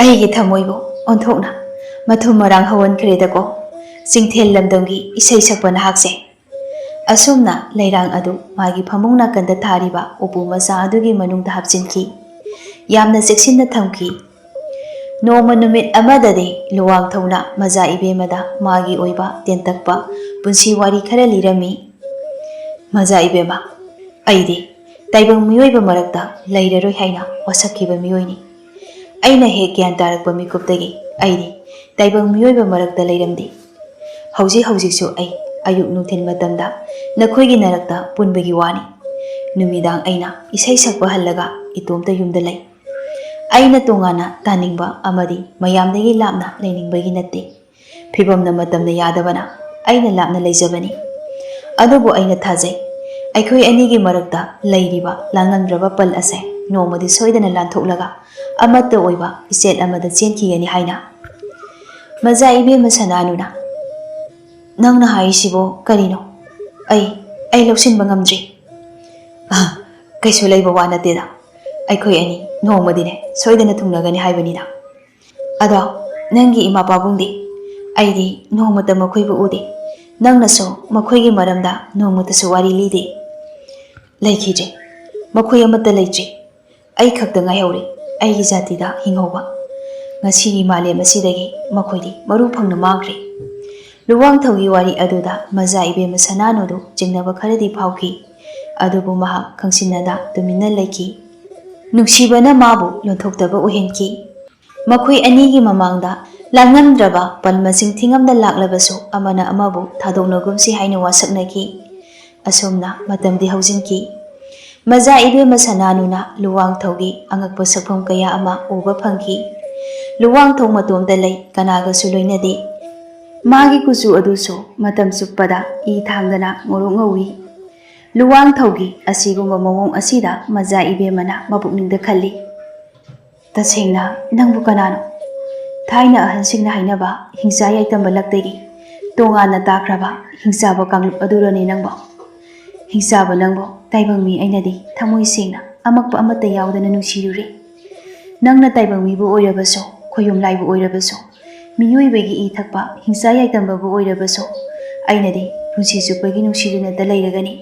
[SPEAKER 1] ꯑꯩꯒꯤ ꯊꯃꯣꯏꯕꯨ ꯑꯣꯟꯊꯣꯛꯅ ꯃꯊꯨꯝ ꯃꯔꯥꯡ ꯍꯧꯍꯟꯈ꯭ꯔꯦꯗꯀꯣ, ꯆꯤꯡꯊꯦꯜ ꯂꯝꯗꯝꯒꯤ ꯏꯁꯩ ꯁꯛꯄ ꯅꯍꯥꯛꯁꯦ꯫ ꯑꯁꯨꯝꯅ ꯂꯩꯔꯥꯡ ꯑꯗꯨ ꯃꯥꯒꯤ ꯐꯃꯨꯡ ꯅꯥꯀꯟꯗ ꯊꯥꯔꯤꯕ ꯎꯄꯨ ꯃꯆꯥ ꯑꯗꯨꯒꯤ ꯃꯅꯨꯡꯗ ꯍꯥꯞꯆꯤꯟꯈꯤ꯫ ꯌꯥꯝꯅ ꯆꯦꯛꯁꯤꯟꯅ ꯊꯝꯈꯤ꯫ ꯅꯣꯡꯃ ꯅꯨꯃꯤꯠ ꯑꯃꯗꯗꯤ ꯂꯨꯋꯥꯡꯊꯧꯅ ꯃꯖꯥ ꯏꯕꯦꯝꯃꯗ ꯃꯥꯒꯤ ꯑꯣꯏꯕ ꯇꯦꯟꯇꯛꯄ ꯄꯨꯟꯁꯤ ꯋꯥꯔꯤ ꯈꯔ ꯂꯤꯔꯝꯃꯤ꯫ ꯃꯖꯥ ꯏꯕꯦꯝꯃ, ꯑꯩꯗꯤ ꯇꯥꯏꯕꯪ ꯃꯤꯑꯣꯏꯕ ꯃꯔꯛꯇ ꯂꯩꯔꯔꯣꯏ ꯍꯥꯏꯅ ꯋꯥꯁꯛꯈꯤꯕ ꯃꯤꯑꯣꯏꯅꯤ꯫ ꯑꯩꯅ ꯍꯦꯛ ꯒ꯭ꯌꯥꯟ ꯇꯥꯔꯛꯄ ꯃꯤꯀꯨꯞꯇꯒꯤ ꯑꯩꯗꯤ ꯇꯥꯏꯕꯪ ꯃꯤꯑꯣꯏꯕ ꯃꯔꯛꯇ ꯂꯩꯔꯝꯗꯦ꯫ ꯍꯧꯖꯤꯛꯁꯨ ꯑꯩ ꯑꯌꯨꯛ ꯅꯨꯡꯊꯤꯜ ꯃꯇꯝꯗ ꯅꯈꯣꯏꯒꯤ ꯅꯔꯛꯇ ꯄꯨꯟꯕꯒꯤ ꯋꯥꯅꯤ꯫ ꯅꯨꯃꯤꯗꯥꯡ ꯑꯩꯅ ꯏꯁꯩ ꯁꯛꯄ ꯍꯜꯂꯒ ꯏꯇꯣꯝꯇ ꯌꯨꯝꯗ ꯂꯩ꯫ ꯑꯩꯅ ꯇꯣꯉꯥꯟꯅ ꯇꯥꯅꯤꯡꯕ ꯑꯃꯗꯤ ꯃꯌꯥꯝꯗꯒꯤ ꯂꯥꯞꯅ ꯂꯩꯅꯤꯡꯕꯒꯤ ꯅꯠꯇꯦ꯫ ꯐꯤꯕꯝꯅ ꯃꯇꯝꯅ ꯌꯥꯗꯕꯅ ꯑꯩꯅ ꯂꯥꯞꯅ ꯂꯩꯖꯕꯅꯤ꯫ ꯑꯗꯨꯕꯨ ꯑꯩꯅ ꯊꯥꯖꯩ, ꯑꯩꯈꯣꯏ ꯑꯅꯤꯒꯤ ꯃꯔꯛꯇ ꯂꯩꯔꯤꯕ ꯂꯥꯟꯉꯝꯗ꯭ꯔꯕ ꯄꯜ ꯑꯁꯦ ꯅꯣꯡꯃꯗꯤ ꯁꯣꯏꯗꯅ ꯂꯥꯟꯊꯣꯛꯂꯒ ꯑꯃꯠꯇ ꯑꯣꯏꯕ ꯏꯆꯦꯠ ꯑꯃꯗ ꯆꯦꯟꯈꯤꯒꯅꯤ ꯍꯥꯏꯅ꯫ ꯃꯖꯥ ꯏꯕꯦꯝꯃ ꯁꯅꯥꯅꯨꯅ ꯅꯪꯅ ꯍꯥꯏꯔꯤꯁꯤꯕꯨ ꯀꯔꯤꯅꯣ? ꯑꯩ ꯂꯧꯁꯤꯟꯕ ꯉꯝꯗ꯭ꯔꯤ꯫ ꯀꯩꯁꯨ ꯂꯩꯕ ꯋꯥ ꯅꯠꯇꯦꯗ, ꯑꯩꯈꯣꯏ ꯑꯅꯤ ꯅꯣꯡꯃꯗꯤꯅꯦ ꯁꯣꯏꯗꯅ ꯊꯨꯡꯅꯒꯅꯤ ꯍꯥꯏꯕꯅꯤꯗ꯫ ꯑꯗꯣ ꯅꯪꯒꯤ ꯏꯃꯥ ꯄꯥꯕꯨꯡꯗꯤ? ꯑꯩꯗꯤ ꯅꯣꯡꯃꯇ ꯃꯈꯣꯏꯕꯨ ꯎꯗꯦ꯫ ꯅꯪꯅꯁꯨ ꯃꯈꯣꯏꯒꯤ ꯃꯔꯝꯗ ꯅꯣꯡꯃꯇꯁꯨ ꯋꯥꯔꯤ ꯂꯤꯗꯦ꯫ ꯂꯩꯈꯤꯗ꯭ꯔꯦ, ꯃꯈꯣꯏ ꯑꯃꯠꯇ ꯂꯩꯇ꯭ꯔꯤ꯫ ꯑꯩ ꯈꯛꯇ ꯉꯥꯏꯍꯧꯔꯦ ꯑꯩꯒꯤ ꯖꯥꯇꯤꯗ ꯍꯤꯡꯍꯧꯕ꯫ ꯉꯁꯤꯒꯤ ꯃꯥꯂꯦꯝ ꯑꯁꯤꯗꯒꯤ ꯃꯈꯣꯏꯗꯤ ꯃꯔꯨ ꯐꯪꯅ ꯃꯥꯡꯈ꯭ꯔꯦ꯫ ꯂꯨꯋꯥꯡꯊꯧꯒꯤ ꯋꯥꯔꯤ ꯑꯗꯨꯗ ꯃꯖꯥ ꯏꯕꯦꯝꯃ ꯁꯅꯥꯅꯨꯗꯨ ꯆꯤꯡꯅꯕ ꯈꯔꯗꯤ ꯐꯥꯎꯈꯤ꯫ ꯑꯗꯨꯕꯨ ꯃꯍꯥꯛ ꯈꯪꯁꯤꯟꯅꯗ ꯇꯨꯃꯤꯟꯅ ꯂꯩꯈꯤ꯫ ꯅꯨꯡꯁꯤꯕꯅ ꯃꯥꯕꯨ ꯌꯣꯟꯊꯣꯛꯇꯕ ꯑꯣꯏꯍꯟꯈꯤ꯫ ꯃꯈꯣꯏ ꯑꯅꯤꯒꯤ ꯃꯃꯥꯡꯗ ꯂꯥꯟꯉꯝꯗ꯭ꯔꯕ ꯄꯜ ꯃꯁꯤꯡ ꯊꯤꯉꯝꯗ ꯂꯥꯛꯂꯕꯁꯨ ꯑꯃꯅ ꯑꯃꯕꯨ ꯊꯥꯗꯣꯛꯅꯒꯨꯝꯁꯤ ꯍꯥꯏꯅ ꯋꯥꯁꯛꯅꯈꯤ꯫ ꯑꯁꯨꯝꯅ ꯃꯇꯝꯗꯤ ꯍꯧꯖꯤꯟꯈꯤ꯫ ꯃꯖꯥ ꯏꯕꯦꯝꯃ ꯁꯅꯥꯅꯨꯅ ꯂꯨꯋꯥꯡꯊꯧꯒꯤ ꯑꯉꯛꯄ ꯁꯛꯐꯝ ꯀꯌꯥ ꯑꯃ ꯎꯕ ꯐꯪꯈꯤ꯫ ꯂꯨꯋꯥꯡꯊꯧ ꯃꯇꯣꯝꯇ ꯂꯩ, ꯀꯅꯥꯒꯁꯨ ꯂꯣꯏꯅꯗꯦ꯫ ꯃꯥꯒꯤ ꯀꯨꯆꯨ ꯑꯗꯨꯁꯨ ꯃꯇꯝ ꯆꯨꯞꯄꯗ ꯏ ꯊꯥꯡꯗꯅ ꯉꯧꯔꯣꯛ ꯉꯧꯏ꯫ ꯂꯨꯋꯥꯡꯊꯧꯒꯤ ꯑꯁꯤꯒꯨꯝꯕ ꯃꯑꯣꯡ ꯑꯁꯤꯗ ꯃꯖꯥ ꯏꯕꯦꯝꯃꯅ ꯃꯄꯨꯛꯅꯤꯡꯗ ꯈꯜꯂꯤ꯫ ꯇꯁꯦꯡꯅ ꯅꯪꯕꯨ ꯀꯅꯥꯅꯣ? ꯊꯥꯏꯅ ꯑꯍꯟꯁꯤꯡꯅ ꯍꯥꯏꯅꯕ ꯍꯤꯡꯆꯥ ꯌꯥꯏꯇꯝꯕ ꯂꯛꯇꯒꯤ ꯇꯣꯉꯥꯟꯅ ꯇꯥꯈ꯭ꯔꯕ ꯍꯤꯡꯆꯥꯕ ꯀꯥꯡꯂꯨꯞ ꯑꯗꯨꯔꯅꯤ ꯅꯪꯕꯣ? ꯍꯤꯡꯆꯥꯕ ꯅꯪꯕꯨ ꯇꯥꯏꯕꯪꯃꯤ ꯑꯩꯅꯗꯤ ꯊꯃꯣꯏ ꯁꯦꯡꯅ ꯑꯃꯛꯄ ꯑꯃꯠꯇ ꯌꯥꯎꯗꯅ ꯅꯨꯡꯁꯤꯔꯨꯔꯦ꯫ ꯅꯪꯅ ꯇꯥꯏꯕꯪꯃꯤꯕꯨ ꯑꯣꯏꯔꯕꯁꯨ, ꯈꯣꯌꯨꯝꯂꯥꯏꯕꯨ ꯑꯣꯏꯔꯕꯁꯨ, ꯃꯤꯑꯣꯏꯕꯒꯤ ꯏ ꯊꯛꯄ ꯍꯤꯡꯆꯥ ꯌꯥꯏꯇꯝꯕꯕꯨ ꯑꯣꯏꯔꯕꯁꯨ ꯑꯩꯅꯗꯤ ꯄꯨꯟꯁꯤ ꯆꯨꯞꯄꯒꯤ ꯅꯨꯡꯁꯤꯗꯨꯅꯇ ꯂꯩꯔꯒꯅꯤ꯫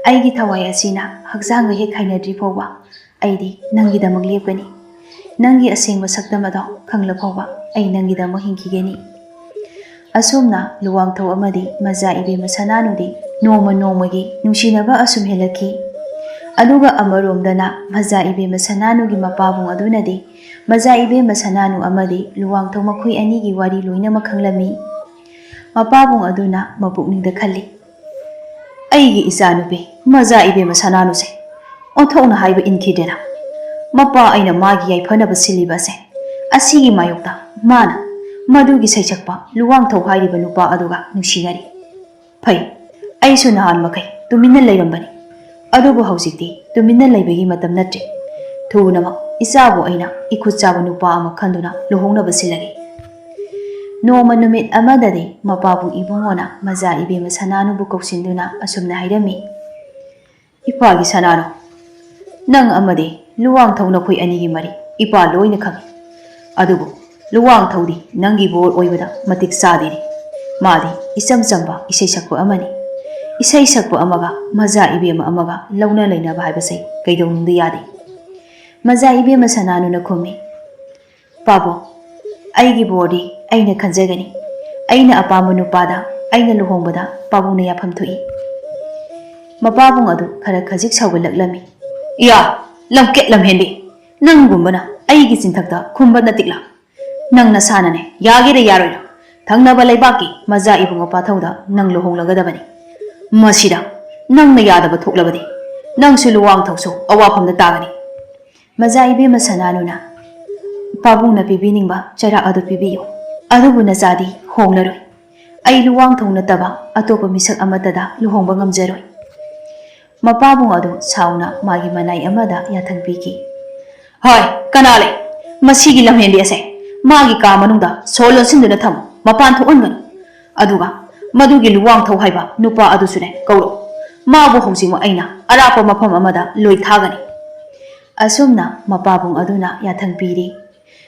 [SPEAKER 1] ꯑꯩꯒꯤ ꯊꯋꯥꯏ ꯑꯁꯤꯅ ꯍꯛꯆꯥꯡꯒ ꯍꯦꯛ ꯈꯥꯏꯅꯗ꯭ꯔꯤ ꯐꯥꯎꯕ ꯑꯩꯗꯤ ꯅꯪꯒꯤꯗꯃꯛ ꯂꯦꯞꯀꯅꯤ꯫ ꯅꯪꯒꯤ ꯑꯁꯦꯡꯕ ꯁꯛꯇꯝ ꯑꯗꯣ ꯈꯪꯂ ꯐꯥꯎꯕ ꯑꯩ ꯅꯪꯒꯤꯗꯃꯛ ꯍꯤꯡꯈꯤꯒꯅꯤ꯫ ꯑꯁꯨꯝꯅ ꯂꯨꯋꯥꯡꯊꯧ ꯑꯃꯗꯤ ꯃꯖꯥ ꯏꯕꯦꯝꯃ ꯁꯅꯥꯅꯨꯗꯤ ꯅꯣꯡꯃ ꯅꯣꯡꯃꯒꯤ ꯅꯨꯡꯁꯤꯅꯕ ꯑꯁꯨꯝ ꯍꯦꯜꯂꯛꯈꯤ꯫ ꯑꯗꯨꯒ ꯑꯃꯔꯣꯝꯗꯅ ꯃꯖꯥ ꯏꯕꯦꯝꯃ ꯁꯅꯥꯅꯨꯒꯤ ꯃꯄꯥꯕꯨꯡ ꯑꯗꯨꯅꯗꯤ ꯃꯖꯥ ꯏꯕꯦꯝꯃ ꯁꯅꯥꯅꯨ ꯑꯃꯗꯤ ꯂꯨꯋꯥꯡꯊꯧ ꯃꯈꯣꯏ ꯑꯅꯤꯒꯤ ꯋꯥꯔꯤ ꯂꯣꯏꯅꯃꯛ ꯈꯪꯂꯝꯃꯤ꯫ ꯃꯄꯥꯕꯨꯡ ꯑꯗꯨꯅ ꯃꯄꯨꯛꯅꯤꯡꯗ ꯈꯜꯂꯤ, ꯑꯩꯒꯤ ꯏꯆꯥꯅꯨꯄꯤ ꯃꯖꯥ ꯏꯕꯦꯝꯃ ꯁꯅꯥꯅꯨꯁꯦ ꯑꯣꯟꯊꯣꯛꯅ ꯍꯥꯏꯕ ꯏꯟꯈꯤꯗꯦꯅ꯫ ꯃꯄꯥ ꯑꯩꯅ ꯃꯥꯒꯤ ꯌꯥꯏꯐꯅꯕ ꯁꯤꯜꯂꯤꯕ ꯑꯁꯦ ꯑꯁꯤꯒꯤ ꯃꯥꯌꯣꯛꯇ ꯃꯥꯅ ꯃꯗꯨꯒꯤ ꯁꯩꯁꯛꯄ ꯂꯨꯋꯥꯡꯊꯧ ꯍꯥꯏꯔꯤꯕ ꯅꯨꯄꯥ ꯑꯗꯨꯒ ꯅꯨꯡꯁꯤꯅꯔꯤ꯫ ꯐꯩ, ꯑꯩꯁꯨ ꯅꯍꯥꯟ ꯃꯈꯩ ꯇꯨꯃꯤꯟꯅ ꯂꯩꯔꯝꯕꯅꯤ, ꯑꯗꯨꯕꯨ ꯍꯧꯖꯤꯛꯇꯤ ꯇꯨꯃꯤꯟꯅ ꯂꯩꯕꯒꯤ ꯃꯇꯝ ꯅꯠꯇ꯭ꯔꯦ꯫ ꯊꯨꯅꯃꯛ ꯏꯆꯥꯕꯨ ꯑꯩꯅ ꯏꯈꯨꯠ ꯆꯥꯕ ꯅꯨꯄꯥ ꯑꯃ ꯈꯟꯗꯨꯅ ꯂꯨꯍꯣꯡꯅꯕ ꯁꯤꯜꯂꯒꯦ꯫ ꯅꯣꯡꯃ ꯅꯨꯃꯤꯠ ꯑꯃꯗꯗꯤ ꯃꯄꯥꯕꯨꯡ ꯏꯕꯨꯡꯉꯣꯅ ꯃꯖꯥ ꯏꯕꯦꯝꯃ ꯁꯅꯥꯅꯨꯕꯨ ꯀꯧꯁꯤꯟꯗꯨꯅ ꯑꯁꯨꯝꯅ ꯍꯥꯏꯔꯝꯃꯤ, ꯏꯄꯥꯒꯤ ꯁꯅꯥꯅꯨ, ꯅꯪ ꯑꯃꯗꯤ ꯂꯨꯋꯥꯡꯊꯧ ꯅꯈꯣꯏ ꯑꯅꯤꯒꯤ ꯃꯔꯤ ꯏꯄꯥ ꯂꯣꯏꯅ ꯈꯪꯏ꯫ ꯑꯗꯨꯕꯨ ꯂꯨꯋꯥꯡꯊꯧꯗꯤ ꯅꯪꯒꯤ ꯕꯣꯔ ꯑꯣꯏꯕꯗ ꯃꯇꯤꯛ ꯆꯥꯗꯦꯅꯤ꯫ ꯃꯥꯗꯤ ꯏꯆꯝ ꯆꯝꯕ ꯏꯁꯩ ꯁꯛꯄ ꯑꯃꯅꯤ꯫ ꯏꯁꯩ ꯁꯛꯄ ꯑꯃꯒ ꯃꯖꯥ ꯏꯕꯦꯝꯃ ꯑꯃꯒ ꯂꯧꯅ ꯂꯩꯅꯕ ꯍꯥꯏꯕꯁꯦ ꯀꯩꯗꯧꯅꯨꯡꯗ ꯌꯥꯗꯦ꯫ ꯃꯖꯥ ꯏꯕꯦꯝꯃ ꯁꯅꯥꯅꯨꯅ ꯈꯨꯝꯃꯤ, ꯄꯥꯕꯨꯡ, ꯑꯩꯒꯤ ꯕꯣꯔꯗꯤ ꯑꯩꯅ ꯈꯟꯖꯒꯅꯤ꯫ ꯑꯩꯅ ꯑꯄꯥꯝꯕ ꯅꯨꯄꯥꯗ ꯑꯩꯅ ꯂꯨꯍꯣꯡꯕꯗ ꯄꯥꯕꯨꯡꯅ ꯌꯥꯐꯝ ꯊꯣꯛꯏ꯫ ꯃꯄꯥꯕꯨꯡ ꯑꯗꯨ ꯈꯔ ꯈꯖꯤꯛ ꯁꯥꯎꯒꯠꯂꯛꯂꯝꯃꯤ꯫ ꯏꯌꯥ, ꯂꯝꯀꯦꯠ ꯂꯝꯍꯦꯟꯕꯤ, ꯅꯪꯒꯨꯝꯕꯅ ꯑꯩꯒꯤ ꯆꯤꯟꯊꯛꯇ ꯈꯨꯝꯕ ꯅꯠꯇꯤꯛꯂꯥ? ꯅꯪ ꯅꯁꯥꯅꯅꯦ ꯌꯥꯒꯦꯔꯥ ꯌꯥꯔꯣꯏꯔꯥ ꯊꯪꯅꯕ ꯂꯩꯕꯥꯛꯀꯤ ꯃꯖꯥ ꯏꯕꯨꯡꯉꯣ ꯄꯥꯊꯧꯗ ꯅꯪ ꯂꯨꯍꯣꯡꯂꯒꯗꯕꯅꯤ꯫ ꯃꯁꯤꯗ ꯅꯪꯅ ꯌꯥꯗꯕ ꯊꯣꯛꯂꯕꯗꯤ ꯅꯪꯁꯨ ꯂꯨꯋꯥꯡꯊꯧꯁꯨ ꯑꯋꯥꯐꯝꯗ ꯇꯥꯒꯅꯤ꯫ ꯃꯖꯥ ꯏꯕꯦꯝꯃ ꯁꯅꯥꯅꯨꯅ ꯄꯥꯕꯨꯡꯅ ꯄꯤꯕꯤꯅꯤꯡꯕ ꯆꯩꯔꯥꯛ ꯑꯗꯨ ꯄꯤꯕꯤꯌꯨ, ꯑꯗꯨꯕꯨ ꯅꯆꯥꯗꯤ ꯍꯣꯡꯂꯔꯣꯏ꯫ ꯑꯩ ꯂꯨꯋꯥꯡꯊꯧ ꯅꯠꯇꯕ ꯑꯇꯣꯞꯄ ꯃꯤꯁꯛ ꯑꯃꯠꯇꯗ ꯂꯨꯍꯣꯡꯕ ꯉꯝꯖꯔꯣꯏ꯫ ꯃꯄꯥꯕꯨꯡ ꯑꯗꯨ ꯁꯥꯎꯅ ꯃꯥꯒꯤ ꯃꯅꯥꯏ ꯑꯃꯗ ꯌꯥꯊꯪ ꯄꯤꯈꯤ꯫ ꯍꯣꯏ, ꯀꯅꯥ ꯂꯩ? ꯃꯁꯤꯒꯤ ꯂꯝꯍꯦꯟꯕꯤ ꯑꯁꯦ ꯃꯥꯒꯤ ꯀꯥ ꯃꯅꯨꯡꯗ ꯁꯣ ꯂꯣꯟꯁꯤꯟꯗꯨꯅ ꯊꯝꯃꯨ, ꯃꯄꯥꯟ ꯊꯣꯛꯍꯟꯒꯅꯨ꯫ ꯑꯗꯨꯒ ꯃꯗꯨꯒꯤ ꯂꯨꯋꯥꯡꯊꯧ ꯍꯥꯏꯕ ꯅꯨꯄꯥ ꯑꯗꯨꯁꯨꯅꯦ ꯀꯧꯔꯛꯎ꯫ ꯃꯥꯕꯨ ꯍꯧꯖꯤꯛꯃꯛ ꯑꯩꯅ ꯑꯔꯥꯞꯄ ꯃꯐꯝ ꯑꯃꯗ ꯂꯣꯏ ꯊꯥꯒꯅꯤ꯫ ꯑꯁꯨꯝꯅ ꯃꯄꯥꯕꯨꯡ ꯑꯗꯨꯅ ꯌꯥꯊꯪ ꯄꯤꯔꯤ꯫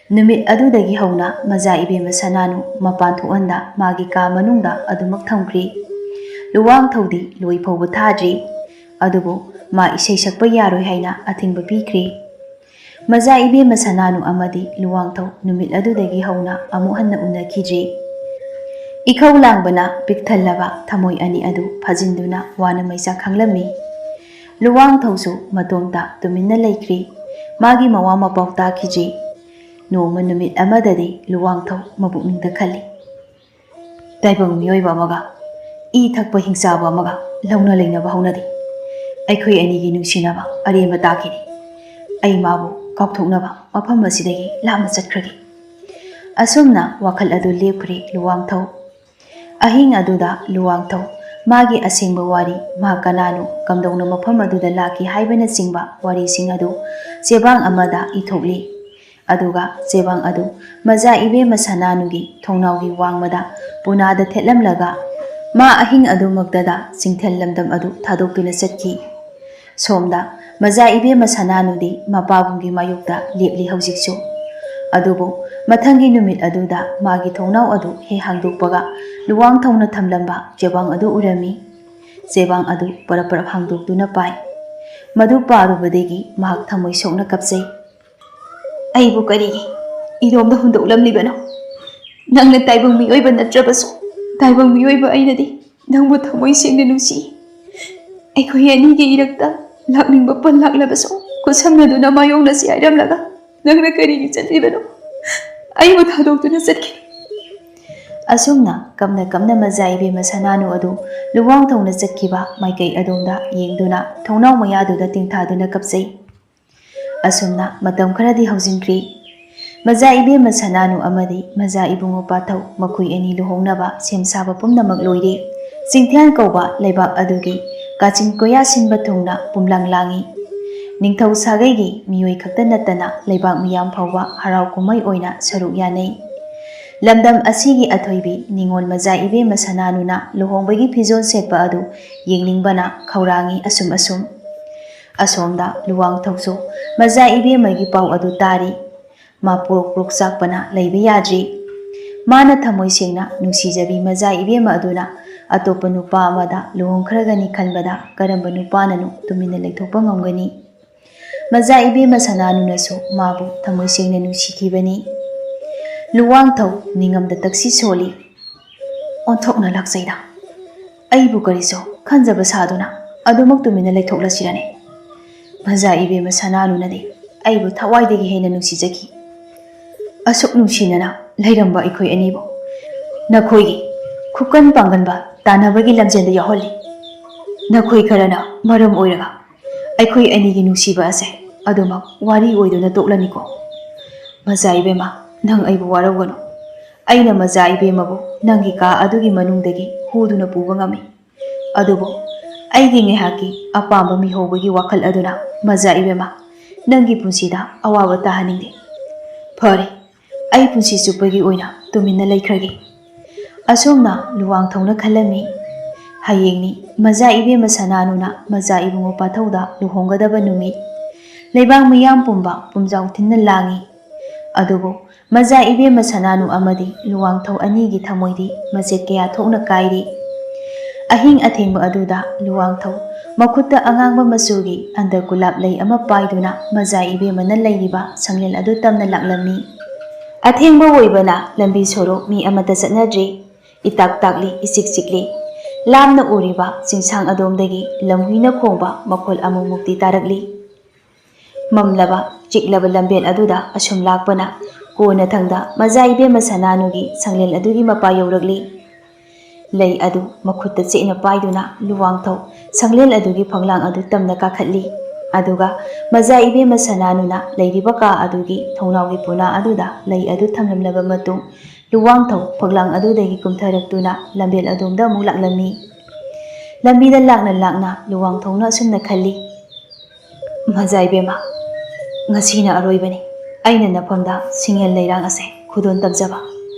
[SPEAKER 1] ꯅꯨꯃꯤꯠ ꯑꯗꯨꯗꯒꯤ ꯍꯧꯅ ꯃꯖꯥ ꯏꯕꯦꯝꯃ ꯁꯅꯥꯅꯨ ꯃꯄꯥꯟ ꯊꯣꯛꯍꯟꯗ ꯃꯥꯒꯤ ꯀꯥ ꯃꯅꯨꯡꯗ ꯑꯗꯨꯃꯛ ꯊꯝꯈ꯭ꯔꯤ꯫ ꯂꯨꯋꯥꯡꯊꯧꯗꯤ ꯂꯣꯏ ꯐꯥꯎꯕ ꯊꯥꯗ꯭ꯔꯤ, ꯑꯗꯨꯕꯨ ꯃꯥ ꯏꯁꯩ ꯁꯛꯄ ꯌꯥꯔꯣꯏ ꯍꯥꯏꯅ ꯑꯊꯤꯡꯕ ꯄꯤꯈ꯭ꯔꯤ꯫ ꯃꯖꯥ ꯏꯕꯦꯝꯃ ꯁꯅꯥꯅꯨ ꯑꯃꯗꯤ ꯂꯨꯋꯥꯡꯊꯧ ꯅꯨꯃꯤꯠ ꯑꯗꯨꯗꯒꯤ ꯍꯧꯅ ꯑꯃꯨꯛ ꯍꯟꯅ ꯎꯅꯈꯤꯗ꯭ꯔꯤ꯫ ꯏꯈꯧ ꯂꯥꯡꯕꯅ ꯄꯤꯛ ꯊꯜꯂꯕ ꯊꯃꯣꯏ ꯑꯅꯤ ꯑꯗꯨ ꯐꯥꯖꯤꯟꯗꯨꯅ ꯋꯥꯅ ꯃꯩꯆꯥꯛ ꯈꯥꯡꯂꯝꯃꯤ꯫ ꯂꯨꯋꯥꯡꯊꯧꯁꯨ ꯃꯇꯣꯝꯇ ꯇꯨꯃꯤꯟꯅ ꯂꯩꯈ꯭ꯔꯤ, ꯃꯥꯒꯤ ꯃꯋꯥ ꯃꯄꯥꯎ ꯇꯥꯈꯤꯗ꯭ꯔꯤ꯫ ꯅꯣꯡꯃ ꯅꯨꯃꯤꯠ ꯑꯃꯗꯗꯤ ꯂꯨꯋꯥꯡꯊꯧ ꯃꯄꯨꯛꯅꯤꯡꯗ ꯈꯜꯂꯤ, ꯇꯥꯏꯕꯪ ꯃꯤꯑꯣꯏꯕ ꯑꯃꯒ ꯏ ꯊꯛꯄ ꯍꯤꯡꯆꯥꯕ ꯑꯃꯒ ꯂꯧꯅ ꯂꯩꯅꯕ ꯍꯧꯅꯗꯦ꯫ ꯑꯩꯈꯣꯏ ꯑꯅꯤꯒꯤ ꯅꯨꯡꯁꯤꯅꯕ ꯑꯔꯦꯝꯕ ꯇꯥꯈꯤꯅꯤ꯫ ꯑꯩ ꯃꯥꯕꯨ ꯀꯥꯎꯊꯣꯛꯅꯕ ꯃꯐꯝ ꯑꯁꯤꯗꯒꯤ ꯂꯥꯞꯅ ꯆꯠꯈ꯭ꯔꯒꯦ꯫ ꯑꯁꯨꯝꯅ ꯋꯥꯈꯜ ꯑꯗꯨ ꯂꯦꯞꯈ꯭ꯔꯦ ꯂꯨꯋꯥꯡꯊꯧ꯫ ꯑꯍꯤꯡ ꯑꯗꯨꯗ ꯂꯨꯋꯥꯡꯊꯧ ꯃꯥꯒꯤ ꯑꯁꯦꯡꯕ ꯋꯥꯔꯤ, ꯃꯥ ꯀꯅꯥꯅꯣ, ꯀꯝꯗꯧꯅ ꯃꯐꯝ ꯑꯗꯨꯗ ꯂꯥꯛꯈꯤ ꯍꯥꯏꯕꯅꯆꯤꯡꯕ ꯋꯥꯔꯤꯁꯤꯡ ꯑꯗꯨ ꯆꯦꯕꯥꯡ ꯑꯃꯗ ꯏꯊꯣꯛꯂꯤ꯫ ꯑꯗꯨꯒ ꯆꯦꯕꯥꯡ ꯑꯗꯨ ꯃꯖꯥ ꯏꯕꯦꯝꯃ ꯁꯅꯥꯅꯨꯒꯤ ꯊꯣꯡꯅꯥꯎꯒꯤ ꯋꯥꯡꯃꯗ ꯄꯨꯅꯥꯗ ꯊꯦꯠꯂꯝꯂꯒ ꯃꯥ ꯑꯍꯤꯡ ꯑꯗꯨꯃꯛꯇꯗ ꯆꯤꯡꯊꯦꯜ ꯂꯝꯗꯝ ꯑꯗꯨ ꯊꯥꯗꯣꯛꯇꯨꯅ ꯆꯠꯈꯤ꯫ ꯁꯣꯝꯗ ꯃꯖꯥ ꯏꯕꯦꯝꯃ ꯁꯅꯥꯅꯨꯗꯤ ꯃꯄꯥꯕꯨꯡꯒꯤ ꯃꯥꯌꯣꯛꯇ ꯂꯦꯞꯂꯤ ꯍꯧꯖꯤꯛꯁꯨ꯫ ꯑꯗꯨꯕꯨ ꯃꯊꯪꯒꯤ ꯅꯨꯃꯤꯠ ꯑꯗꯨꯗ ꯃꯥꯒꯤ ꯊꯣꯡꯅꯥꯎ ꯑꯗꯨ ꯍꯦꯛ ꯍꯥꯡꯗꯣꯛꯄꯒ ꯂꯨꯋꯥꯡꯊꯧꯅ ꯊꯝꯂꯝꯕ ꯆꯦꯕꯥꯡ ꯑꯗꯨ ꯎꯔꯝꯃꯤ꯫ ꯆꯦꯕꯥꯡ ꯑꯗꯨ ꯄꯔꯞ ꯄꯔꯞ ꯍꯥꯡꯗꯣꯛꯇꯨꯅ ꯄꯥꯏ꯫ ꯃꯗꯨ ꯄꯥꯔꯨꯕꯗꯒꯤ ꯃꯍꯥꯛ ꯊꯃꯣꯏ ꯁꯣꯛꯅ ꯀꯞꯆꯩ꯫ ꯑꯩꯕꯨ ꯀꯔꯤꯒꯤ ꯏꯔꯣꯝꯗ ꯍꯨꯟꯗꯣꯛꯂꯝꯂꯤꯕꯅꯣ? ꯅꯪꯅ ꯇꯥꯏꯕꯪ ꯃꯤꯑꯣꯏꯕ ꯅꯠꯇ꯭ꯔꯕꯁꯨ ꯇꯥꯏꯕꯪ ꯃꯤꯑꯣꯏꯕ ꯑꯩꯅꯗꯤ ꯅꯪꯕꯨ ꯊꯃꯣꯏ ꯁꯦꯡꯅ ꯅꯨꯡꯁꯤ꯫ ꯑꯩꯈꯣꯏ ꯑꯅꯤꯒꯤ ꯏꯔꯛꯇ ꯂꯥꯛꯅꯤꯡꯕ ꯄꯟ ꯂꯥꯛꯂꯕꯁꯨ ꯈꯨꯠꯁꯝꯅꯗꯨꯅ ꯃꯥꯌꯣꯛꯅꯁꯤ ꯍꯥꯏꯔꯝꯂꯒ ꯅꯪꯅ ꯀꯔꯤꯒꯤ ꯆꯠꯂꯤꯕꯅꯣ? ꯑꯩꯕꯨ ꯊꯥꯗꯣꯛꯇꯨꯅ ꯆꯠꯈꯤ꯫ ꯑꯁꯨꯝꯅ ꯀꯞꯅ ꯀꯞꯅ ꯃꯖꯥ ꯏꯕꯦꯝꯃ ꯁꯅꯥꯅꯨ ꯑꯗꯨ ꯂꯨꯋꯥꯡꯊꯧꯅ ꯆꯠꯈꯤꯕ ꯃꯥꯏꯀꯩ ꯑꯗꯣꯝꯗ ꯌꯦꯡꯗꯨꯅ ꯊꯣꯡꯅꯥꯎ ꯃꯌꯥꯗꯨꯗ ꯇꯤꯡꯊꯥꯗꯨꯅ ꯀꯞꯆꯩ꯫ ꯑꯁꯨꯝꯅ ꯃꯇꯝ ꯈꯔꯗꯤ ꯍꯧꯖꯤꯟꯈ꯭ꯔꯤ꯫ ꯃꯖꯥ ꯏꯕꯦꯝꯃ ꯁꯅꯥꯅꯨ ꯑꯃꯗꯤ ꯃꯖꯥ ꯏꯕꯨꯡꯉꯣ ꯄꯥꯊꯧ ꯃꯈꯣꯏ ꯑꯅꯤ ꯂꯨꯍꯣꯡꯅꯕ ꯁꯦꯝ ꯁꯥꯕ ꯄꯨꯝꯅꯃꯛ ꯂꯣꯏꯔꯦ꯫ ꯆꯤꯡꯊꯦꯜ ꯀꯧꯕ ꯂꯩꯕꯥꯛ ꯑꯗꯨꯒꯤ ꯀꯥꯆꯤꯟ ꯀꯣꯌꯥ ꯁꯤꯟꯕ ꯊꯨꯡꯅ ꯄꯨꯝꯂꯥꯡ ꯂꯥꯡꯏ꯫ ꯅꯤꯡꯊꯧ ꯁꯥꯒꯩꯒꯤ ꯃꯤꯑꯣꯏ ꯈꯛꯇ ꯅꯠꯇꯅ ꯂꯩꯕꯥꯛ ꯃꯤꯌꯥꯝ ꯐꯥꯎꯕ ꯍꯔꯥꯎ ꯀꯨꯝꯍꯩ ꯑꯣꯏꯅ ꯁꯔꯨꯛ ꯌꯥꯅꯩ꯫ ꯂꯝꯗꯝ ꯑꯁꯤꯒꯤ ꯑꯊꯣꯏꯕꯤ ꯅꯤꯡꯉꯣꯜ ꯃꯖꯥ ꯏꯕꯦꯝꯃ ꯁꯅꯥꯅꯨꯅ ꯂꯨꯍꯣꯡꯕꯒꯤ ꯐꯤꯖꯣꯜ ꯁꯦꯠꯄ ꯑꯗꯨ ꯌꯦꯡꯅꯤꯡꯕꯅ ꯈꯧꯔꯥꯡꯏ ꯑꯁꯨꯝ ꯑꯁꯨꯝ꯫ ꯑꯁꯣꯝꯗ ꯂꯨꯋꯥꯡꯊꯧꯁꯨ ꯃꯖꯥ ꯏꯕꯦꯝꯃꯒꯤ ꯄꯥꯎ ꯑꯗꯨ ꯇꯥꯔꯤ꯫ ꯃꯥ ꯄꯣꯔꯣꯛ ꯄꯣꯔꯣꯛ ꯆꯥꯛꯄꯅ ꯂꯩꯕ ꯌꯥꯗ꯭ꯔꯤ꯫ ꯃꯥꯅ ꯊꯃꯣꯏ ꯁꯦꯡꯅ ꯅꯨꯡꯁꯤꯖꯕꯤ ꯃꯖꯥ ꯏꯕꯦꯝꯃ ꯑꯗꯨꯅ ꯑꯇꯣꯞꯄ ꯅꯨꯄꯥ ꯑꯃꯗ ꯂꯨꯍꯣꯡꯈ꯭ꯔꯒꯅꯤ ꯈꯟꯕꯗ ꯀꯔꯝꯕ ꯅꯨꯄꯥꯅꯅꯣ ꯇꯨꯃꯤꯟꯅ ꯂꯩꯊꯣꯛꯄ ꯉꯝꯒꯅꯤ? ꯃꯖꯥ ꯏꯕꯦꯝꯃ ꯁꯅꯥꯅꯨꯅꯁꯨ ꯃꯥꯕꯨ ꯊꯃꯣꯏ ꯁꯦꯡꯅ ꯅꯨꯡꯁꯤꯈꯤꯕꯅꯤ꯫ ꯂꯨꯋꯥꯡꯊꯧ ꯅꯤꯡꯉꯝꯗ ꯇꯛꯁꯤ ꯁꯣꯜꯂꯤ꯫ ꯑꯣꯟꯊꯣꯛꯅ ꯂꯥꯛꯆꯩꯗ! ꯑꯩꯕꯨ ꯀꯔꯤꯁꯨ ꯈꯟꯖꯕ ꯁꯥꯗꯨꯅ ꯑꯗꯨꯃꯛ ꯇꯨꯃꯤꯟꯅ ꯂꯩꯊꯣꯛꯂꯁꯤꯔꯅꯦ? ꯃꯖꯥ ꯏꯕꯦꯝꯃ ꯁꯅꯥꯅꯨꯅꯗꯤ ꯑꯩꯕꯨ ꯊꯋꯥꯏꯗꯒꯤ ꯍꯦꯟꯅ ꯅꯨꯡꯁꯤꯖꯈꯤ꯫ ꯑꯁꯨꯛ ꯅꯨꯡꯁꯤꯅꯅ ꯂꯩꯔꯝꯕ ꯑꯩꯈꯣꯏ ꯑꯅꯤꯕꯨ ꯅꯈꯣꯏꯒꯤ ꯈꯨꯀꯟ ꯄꯥꯡꯒꯟꯕ ꯇꯥꯟꯅꯕꯒꯤ ꯂꯝꯖꯦꯟꯗ ꯌꯥꯎꯍꯜꯂꯤ꯫ ꯅꯈꯣꯏ ꯈꯔꯅ ꯃꯔꯝ ꯑꯣꯏꯔꯒ ꯑꯩꯈꯣꯏ ꯑꯅꯤꯒꯤ ꯅꯨꯡꯁꯤꯕ ꯑꯁꯦ ꯑꯗꯨꯃꯛ ꯋꯥꯔꯤ ꯑꯣꯏꯗꯨꯅ ꯇꯣꯛꯂꯅꯤꯀꯣ? ꯃꯖꯥ ꯏꯕꯦꯝꯃ, ꯅꯪ ꯑꯩꯕꯨ ꯋꯥꯔꯧꯒꯅꯨ꯫ ꯑꯩꯅ ꯃꯖꯥ ꯏꯕꯦꯝꯃꯕꯨ ꯅꯪꯒꯤ ꯀꯥ ꯑꯗꯨꯒꯤ ꯃꯅꯨꯡꯗꯒꯤ ꯍꯨꯗꯨꯅ ꯄꯨꯕ ꯉꯝꯃꯤ꯫ ꯑꯗꯨꯕꯨ ꯑꯩꯒꯤ ꯉꯥꯏꯍꯥꯛꯀꯤ ꯑꯄꯥꯝꯕ ꯃꯤꯍꯧꯕꯒꯤ ꯋꯥꯈꯜ ꯑꯗꯨꯅ ꯃꯖꯥ ꯏꯕꯦꯝꯃ, ꯅꯪꯒꯤ ꯄꯨꯟꯁꯤꯗ ꯑꯋꯥꯕ ꯇꯥꯍꯟꯅꯤꯡꯗꯦ꯫ ꯐꯔꯦ, ꯑꯩ ꯄꯨꯟꯁꯤ ꯆꯨꯞꯄꯒꯤ ꯑꯣꯏꯅ ꯇꯨꯃꯤꯟꯅ ꯂꯩꯈ꯭ꯔꯒꯦ꯫ ꯑꯁꯨꯝꯅ ꯂꯨꯋꯥꯡꯊꯧꯅ ꯈꯜꯂꯝꯃꯤ꯫ ꯍꯌꯦꯡꯅꯤ ꯃꯖꯥ ꯏꯕꯦꯝꯃ ꯁꯅꯥꯅꯨꯅ ꯃꯖꯥ ꯏꯕꯨꯡꯉꯣ ꯄꯥꯊꯧꯗ ꯂꯨꯍꯣꯡꯒꯗꯕ ꯅꯨꯃꯤꯠ꯫ ꯂꯩꯕꯥꯛ ꯃꯤꯌꯥꯝ ꯄꯨꯝꯕ ꯄꯨꯝꯖꯥꯎ ꯊꯤꯟꯅ ꯂꯥꯡꯏ꯫ ꯑꯗꯨꯕꯨ ꯃꯖꯥ ꯏꯕꯦꯝꯃ ꯁꯅꯥꯅꯨ ꯑꯃꯗꯤ ꯂꯨꯋꯥꯡꯊꯧ ꯑꯅꯤꯒꯤ ꯊꯃꯣꯏꯗꯤ ꯃꯆꯦꯠ ꯀꯌꯥ ꯊꯣꯛꯅ ꯀꯥꯏꯔꯤ꯫ ꯑꯍꯤꯡ ꯑꯊꯦꯡꯕ ꯑꯗꯨꯗ ꯂꯨꯋꯥꯡꯊꯧ ꯃꯈꯨꯠꯇ ꯑꯉꯥꯡꯕ ꯃꯆꯨꯒꯤ ꯑꯟꯗꯔꯒꯨꯂꯥꯞ ꯂꯩ ꯑꯃ ꯄꯥꯏꯗꯨꯅ ꯃꯖꯥ ꯏꯕꯦꯝꯃꯅ ꯂꯩꯔꯤꯕ ꯁꯪꯂꯦꯟ ꯑꯗꯨ ꯇꯝꯅ ꯂꯥꯛꯂꯝꯃꯤ꯫ ꯑꯊꯦꯡꯕ ꯑꯣꯏꯕꯅ ꯂꯝꯕꯤ ꯁꯣꯔꯣꯛ ꯃꯤ ꯑꯃꯠꯇ ꯆꯠꯅꯗ꯭ꯔꯤ꯫ ꯏꯇꯥꯛ ꯇꯥꯛꯂꯤ, ꯏꯆꯤꯛ ꯆꯤꯛꯂꯤ꯫ ꯂꯥꯞꯅ ꯎꯔꯤꯕ ꯆꯤꯡꯁꯥꯡ ꯑꯗꯣꯝꯗꯒꯤ ꯂꯝꯍꯨꯏꯅ ꯈꯣꯡꯕ ꯃꯈꯣꯜ ꯑꯃꯨꯛꯃꯨꯛꯇꯤ ꯇꯥꯔꯛꯂꯤ꯫ ꯃꯝꯂꯕ ꯆꯤꯛꯂꯕ ꯂꯝꯕꯦꯜ ꯑꯗꯨꯗ ꯑꯁꯨꯝ ꯂꯥꯛꯄꯅ ꯀꯣꯟꯅꯊꯪꯗ ꯃꯖꯥ ꯏꯕꯦꯝꯃ ꯁꯅꯥꯅꯨꯒꯤ ꯁꯪꯂꯦꯟ ꯑꯗꯨꯒꯤ ꯃꯄꯥ ꯌꯧꯔꯛꯂꯤ꯫ ꯂꯩ ꯑꯗꯨ ꯃꯈꯨꯠꯇ ꯆꯦꯠꯅ ꯄꯥꯏꯗꯨꯅ ꯂꯨꯋꯥꯡꯊꯧ ꯁꯪꯂꯦꯟ ꯑꯗꯨꯒꯤ ꯐꯛꯂꯥꯡ ꯑꯗꯨ ꯇꯝꯅ ꯀꯥꯈꯠꯂꯤ꯫ ꯑꯗꯨꯒ ꯃꯖꯥ ꯏꯕꯦꯝꯃ ꯁꯅꯥꯅꯨꯅ ꯂꯩꯔꯤꯕ ꯀꯥ ꯑꯗꯨꯒꯤ ꯊꯣꯡꯅꯥꯎꯒꯤ ꯄꯨꯅꯥ ꯑꯗꯨꯗ ꯂꯩ ꯑꯗꯨ ꯊꯝꯂꯝꯂꯕ ꯃꯇꯨꯡ ꯂꯨꯋꯥꯡꯊꯧ ꯐꯛꯂꯥꯡ ꯑꯗꯨꯗꯒꯤ ꯀꯨꯝꯊꯔꯛꯇꯨꯅ ꯂꯝꯕꯦꯜ ꯑꯗꯣꯝꯗ ꯑꯃꯨꯛ ꯂꯥꯛꯂꯝꯃꯤ꯫ ꯂꯝꯕꯤꯗ ꯂꯥꯛꯅ ꯂꯥꯛꯅ ꯂꯨꯋꯥꯡꯊꯧꯅ ꯑꯁꯨꯝꯅ ꯈꯜꯂꯤ꯫ ꯃꯖꯥ ꯏꯕꯦꯝꯃ, ꯉꯁꯤꯅ ꯑꯔꯣꯏꯕꯅꯤ ꯑꯩꯅ ꯅꯐꯝꯗ ꯁꯤꯡꯍꯦꯜ ꯂꯩꯔꯥꯡ ꯑꯁꯦ ꯈꯨꯗꯣꯜ ꯇꯝꯖꯕ꯫